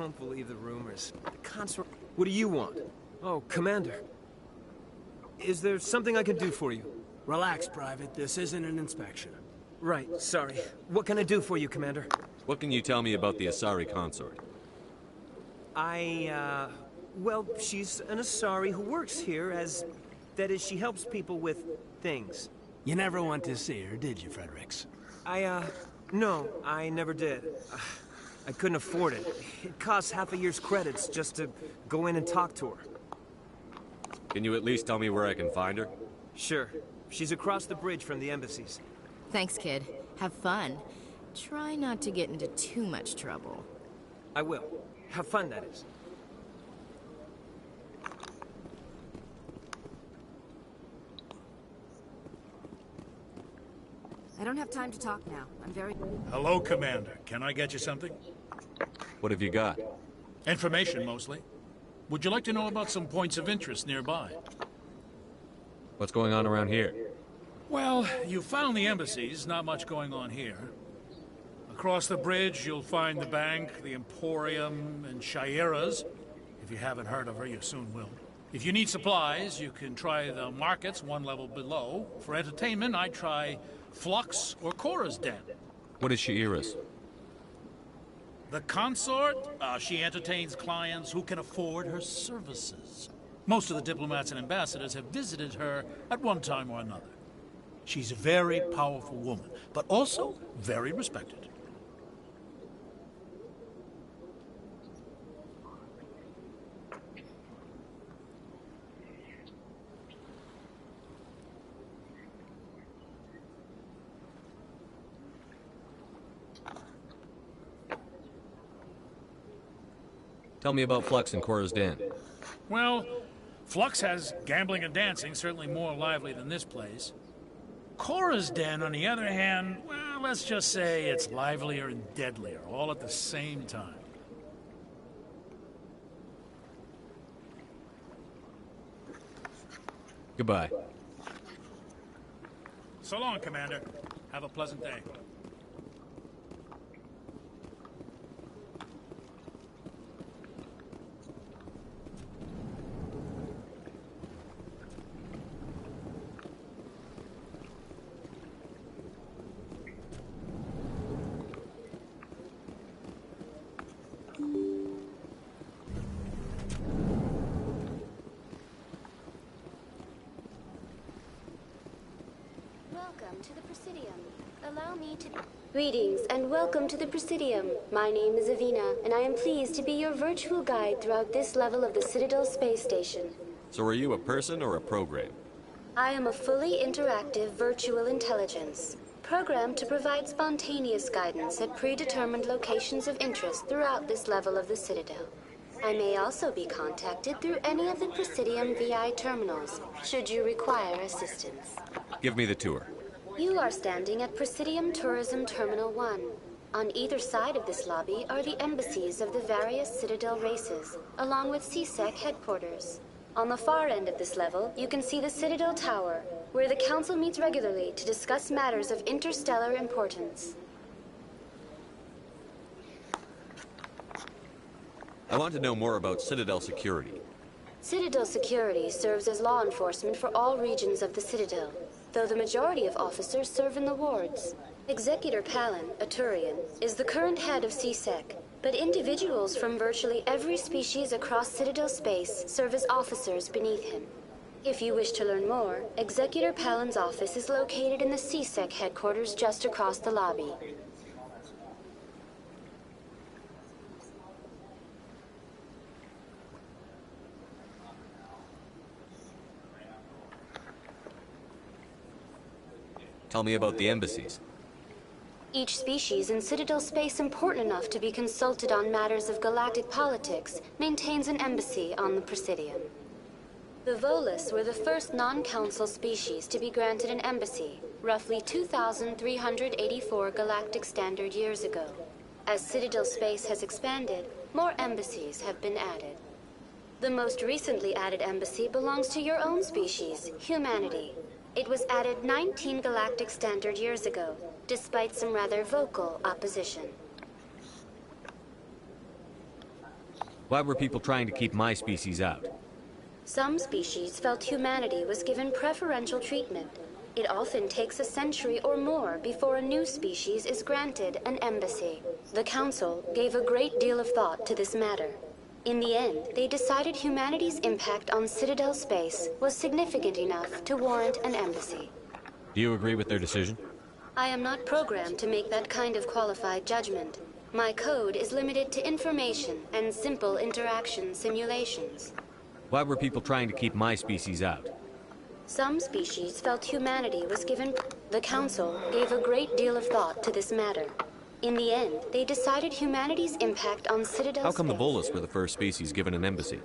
Speaker 11: don't believe the rumors. The consort... What do you want? Oh, Commander. Is there something I can do for you?
Speaker 6: Relax, Private. This isn't an inspection.
Speaker 11: Right, sorry. What can I do for you, Commander?
Speaker 16: What can you tell me about the Asari consort?
Speaker 11: Well, she's an Asari who works here as... That is, she helps people with things.
Speaker 6: You never went to see her, did you, Fredericks?
Speaker 11: No, I never did. I couldn't afford it. It costs half a year's credits just to go in and talk to her.
Speaker 16: Can you at least tell me where I can find her?
Speaker 11: Sure. She's across the bridge from the embassies.
Speaker 23: Thanks, kid. Have fun. Try not to get into too much trouble.
Speaker 11: I will. Have fun, that is.
Speaker 23: I don't have time to talk now. I'm very...
Speaker 6: Hello, Commander. Can I get you something?
Speaker 16: What have you got?
Speaker 6: Information, mostly. Would you like to know about some points of interest nearby?
Speaker 16: What's going on around here?
Speaker 6: Well, you found the embassies. Not much going on here. Across the bridge, you'll find the bank, the Emporium, and Shaira's. If you haven't heard of her, you soon will. If you need supplies, you can try the markets one level below. For entertainment, I'd try Flux or Cora's Den.
Speaker 16: What is Shaira's?
Speaker 6: The consort? She entertains clients who can afford her services. Most of the diplomats and ambassadors have visited her at one time or another. She's a very powerful woman, but also very respected.
Speaker 16: Tell me about Flux and Cora's Den.
Speaker 6: Well, Flux has gambling and dancing, certainly more lively than this place. Cora's Den, on the other hand, well, let's just say it's livelier and deadlier, all at the same time.
Speaker 16: Goodbye.
Speaker 6: So long, Commander. Have a pleasant day.
Speaker 7: Welcome to the Presidium. Allow me to... Greetings and welcome to the Presidium. My name is Avina, and I am pleased to be your virtual guide throughout this level of the Citadel space station.
Speaker 16: So are you a person or a program?
Speaker 7: I am a fully interactive virtual intelligence, programmed to provide spontaneous guidance at predetermined locations of interest throughout this level of the Citadel. I may also be contacted through any of the Presidium VI terminals, should you require assistance.
Speaker 16: Give me the tour.
Speaker 7: You are standing at Presidium Tourism Terminal 1. On either side of this lobby are the embassies of the various Citadel races, along with CSEC headquarters. On the far end of this level, you can see the Citadel Tower, where the Council meets regularly to discuss matters of interstellar importance.
Speaker 16: I want to know more about Citadel security.
Speaker 7: Citadel security serves as law enforcement for all regions of the Citadel, though the majority of officers serve in the wards. Executor Palin, a Turian, is the current head of CSEC, but individuals from virtually every species across Citadel space serve as officers beneath him. If you wish to learn more, Executor Palin's office is located in the CSEC headquarters just across the lobby.
Speaker 16: Tell me about the embassies.
Speaker 7: Each species in Citadel space important enough to be consulted on matters of galactic politics maintains an embassy on the Presidium. The Volus were the first non-council species to be granted an embassy, roughly 2,384 galactic standard years ago. As Citadel space has expanded, more embassies have been added. The most recently added embassy belongs to your own species, humanity. It was added 19 galactic standard years ago, despite some rather vocal opposition.
Speaker 16: Why were people trying to keep my species out?
Speaker 7: Some species felt humanity was given preferential treatment. It often takes a century or more before a new species is granted an embassy. The Council gave a great deal of thought to this matter. In the end, they decided humanity's impact on Citadel space was significant enough to warrant an embassy.
Speaker 16: Do you agree with their decision?
Speaker 7: I am not programmed to make that kind of qualified judgment. My code is limited to information and simple interaction simulations.
Speaker 16: Why were people trying to keep my species out?
Speaker 7: Some species felt humanity was given... The Council gave a great deal of thought to this matter. In the end, they decided humanity's impact on Citadel
Speaker 16: How come the
Speaker 7: space...
Speaker 16: Volus were the first species given an embassy?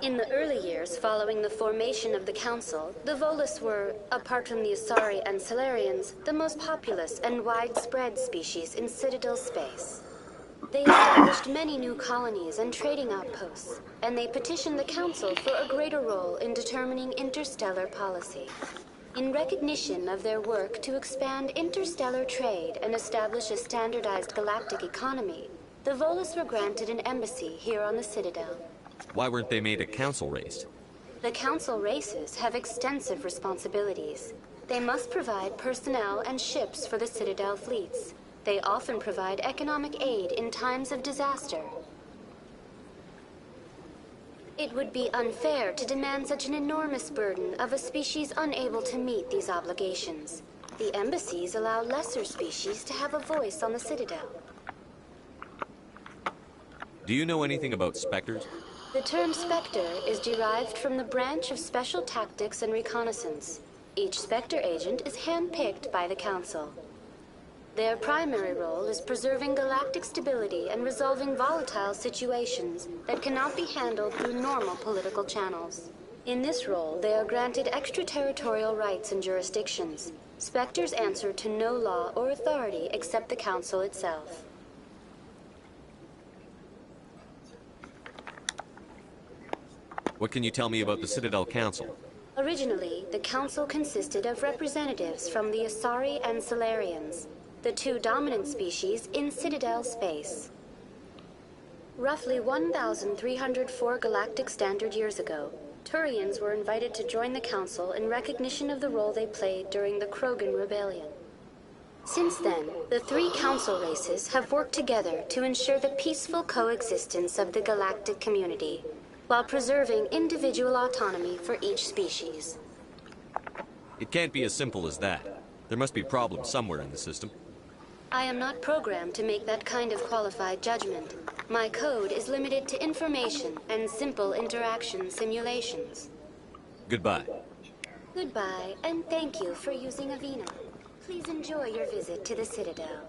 Speaker 7: In the early years following the formation of the Council, the Volus were, apart from the Asari and Salarians, the most populous and widespread species in Citadel space. They established many new colonies and trading outposts, and they petitioned the Council for a greater role in determining interstellar policy. In recognition of their work to expand interstellar trade and establish a standardized galactic economy, the Volus were granted an embassy here on the Citadel.
Speaker 16: Why weren't they made a council race?
Speaker 7: The Council races have extensive responsibilities. They must provide personnel and ships for the Citadel fleets. They often provide economic aid in times of disaster. It would be unfair to demand such an enormous burden of a species unable to meet these obligations. The embassies allow lesser species to have a voice on the Citadel.
Speaker 16: Do you know anything about Spectres?
Speaker 7: The term Spectre is derived from the branch of Special Tactics and Reconnaissance. Each Spectre agent is handpicked by the Council. Their primary role is preserving galactic stability and resolving volatile situations that cannot be handled through normal political channels. In this role, they are granted extraterritorial rights and jurisdictions. Spectres answer to no law or authority except the Council itself.
Speaker 16: What can you tell me about the Citadel Council?
Speaker 7: Originally, the Council consisted of representatives from the Asari and Salarians, the two dominant species in Citadel space. Roughly 1,304 galactic standard years ago, Turians were invited to join the Council in recognition of the role they played during the Krogan Rebellion. Since then, the three Council races have worked together to ensure the peaceful coexistence of the galactic community, while preserving individual autonomy for each species.
Speaker 16: It can't be as simple as that. There must be problems somewhere in the system.
Speaker 7: I am not programmed to make that kind of qualified judgment. My code is limited to information and simple interaction simulations.
Speaker 16: Goodbye.
Speaker 7: Goodbye, and thank you for using Avina. Please enjoy your visit to the Citadel.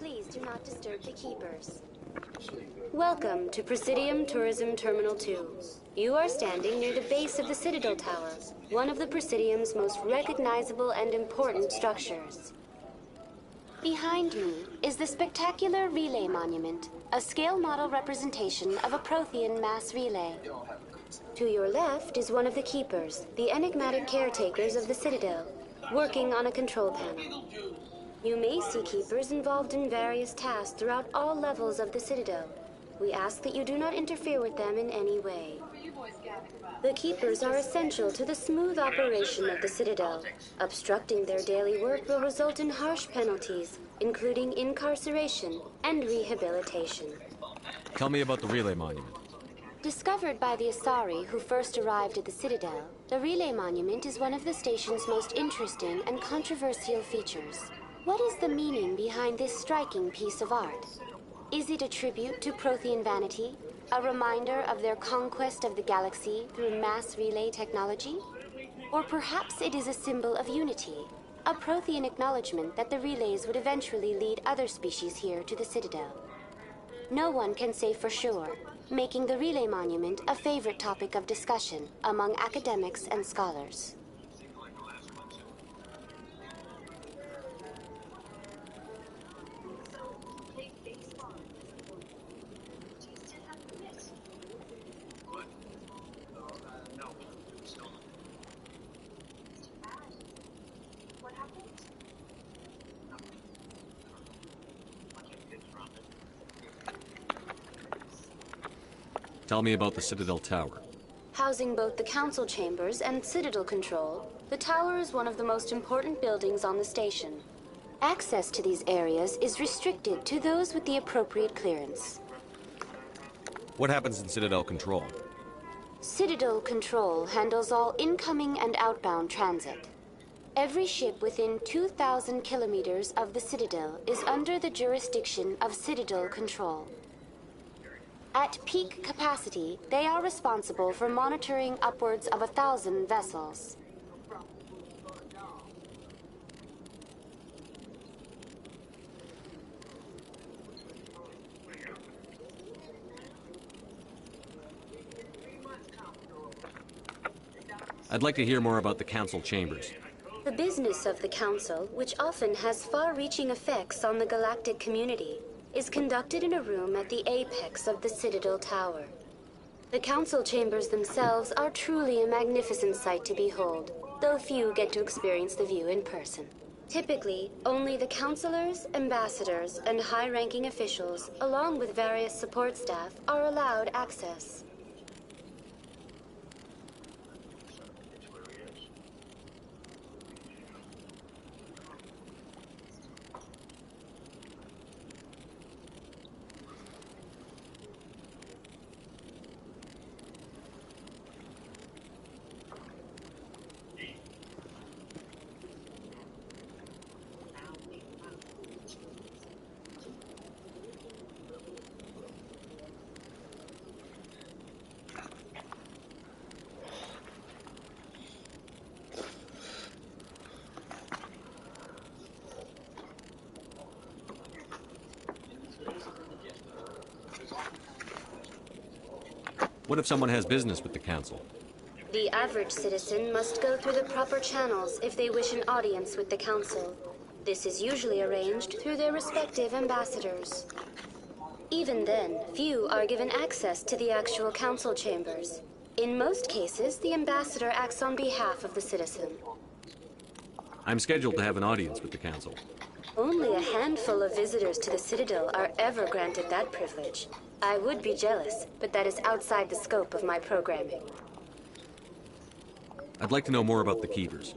Speaker 7: Please do not disturb the keepers. Welcome to Presidium Tourism Terminal 2. You are standing near the base of the Citadel Tower. one of the Presidium's most recognizable and important structures. Behind me is the spectacular Relay Monument, a scale model representation of a Prothean mass relay. To your left is one of the Keepers, the enigmatic caretakers of the Citadel, working on a control panel. You may see Keepers involved in various tasks throughout all levels of the Citadel. We ask that you do not interfere with them in any way. The Keepers are essential to the smooth operation of the Citadel. Obstructing their daily work will result in harsh penalties, including incarceration and rehabilitation.
Speaker 16: Tell me about the Relay Monument.
Speaker 7: Discovered by the Asari who first arrived at the Citadel, the Relay Monument is one of the station's most interesting and controversial features. What is the meaning behind this striking piece of art? Is it a tribute to Prothean vanity? A reminder of their conquest of the galaxy through mass relay technology? Or perhaps it is a symbol of unity, a Prothean acknowledgement that the relays would eventually lead other species here to the Citadel. No one can say for sure, making the Relay Monument a favorite topic of discussion among academics and scholars.
Speaker 16: Tell me about the Citadel Tower.
Speaker 7: Housing both the Council Chambers and Citadel Control, the tower is one of the most important buildings on the station. Access to these areas is restricted to those with the appropriate clearance.
Speaker 16: What happens in Citadel Control?
Speaker 7: Citadel Control handles all incoming and outbound transit. Every ship within 2,000 kilometers of the Citadel is under the jurisdiction of Citadel Control. At peak capacity, they are responsible for monitoring upwards of 1,000 vessels.
Speaker 16: I'd like to hear more about the Council Chambers.
Speaker 7: The business of the Council, which often has far-reaching effects on the galactic community, is conducted in a room at the apex of the Citadel Tower. The Council Chambers themselves are truly a magnificent sight to behold, though few get to experience the view in person. Typically, only the councilors, ambassadors, and high-ranking officials, along with various support staff, are allowed access.
Speaker 16: What if someone has business with the Council?
Speaker 7: The average citizen must go through the proper channels if they wish an audience with the Council. This is usually arranged through their respective ambassadors. Even then, few are given access to the actual Council chambers. In most cases, the ambassador acts on behalf of the citizen.
Speaker 16: I'm scheduled to have an audience with the Council.
Speaker 7: Only a handful of visitors to the Citadel are ever granted that privilege. I would be jealous, but that is outside the scope of my programming.
Speaker 16: I'd like to know more about the Keepers.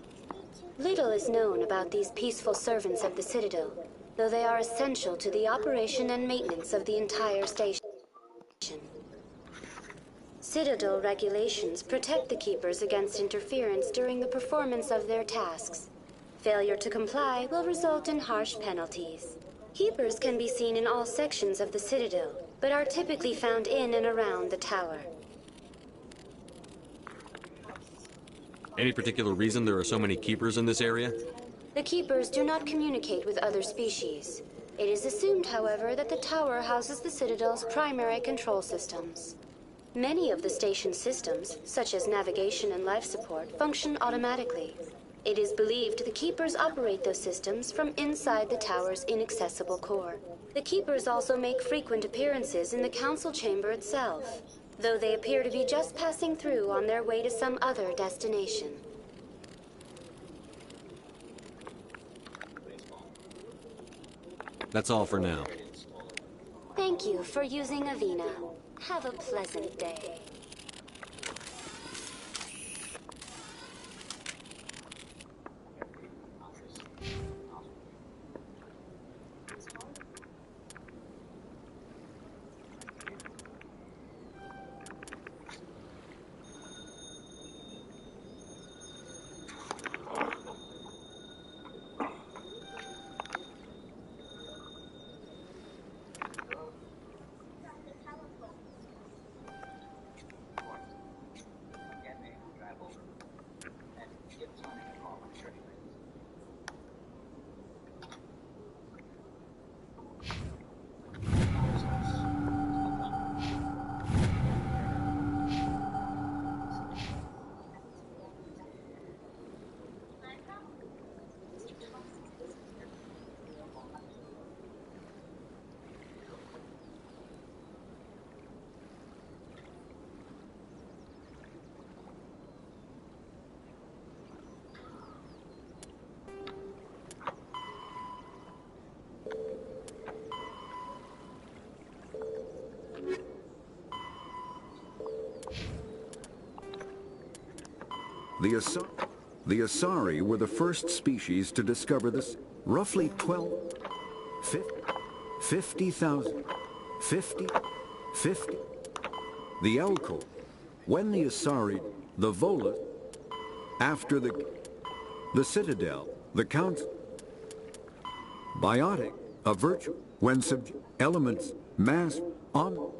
Speaker 7: Little is known about these peaceful servants of the Citadel, though they are essential to the operation and maintenance of the entire station. Citadel regulations protect the Keepers against interference during the performance of their tasks. Failure to comply will result in harsh penalties. Keepers can be seen in all sections of the Citadel, but are typically found in and around the tower.
Speaker 16: Any particular reason there are so many Keepers in this area?
Speaker 7: The Keepers do not communicate with other species. It is assumed, however, that the tower houses the Citadel's primary control systems. Many of the station's systems, such as navigation and life support, function automatically. It is believed the Keepers operate those systems from inside the tower's inaccessible core. The Keepers also make frequent appearances in the Council chamber itself, though they appear to be just passing through on their way to some other destination.
Speaker 16: That's all for now.
Speaker 7: Thank you for using Avina. Have a pleasant day.
Speaker 12: The Asari were the first species to discover this. Roughly 50,000. 50. The Elko. When the Asari, the Vola, after the Citadel, the Council. Biotic, a virtue, when elements, mass, on.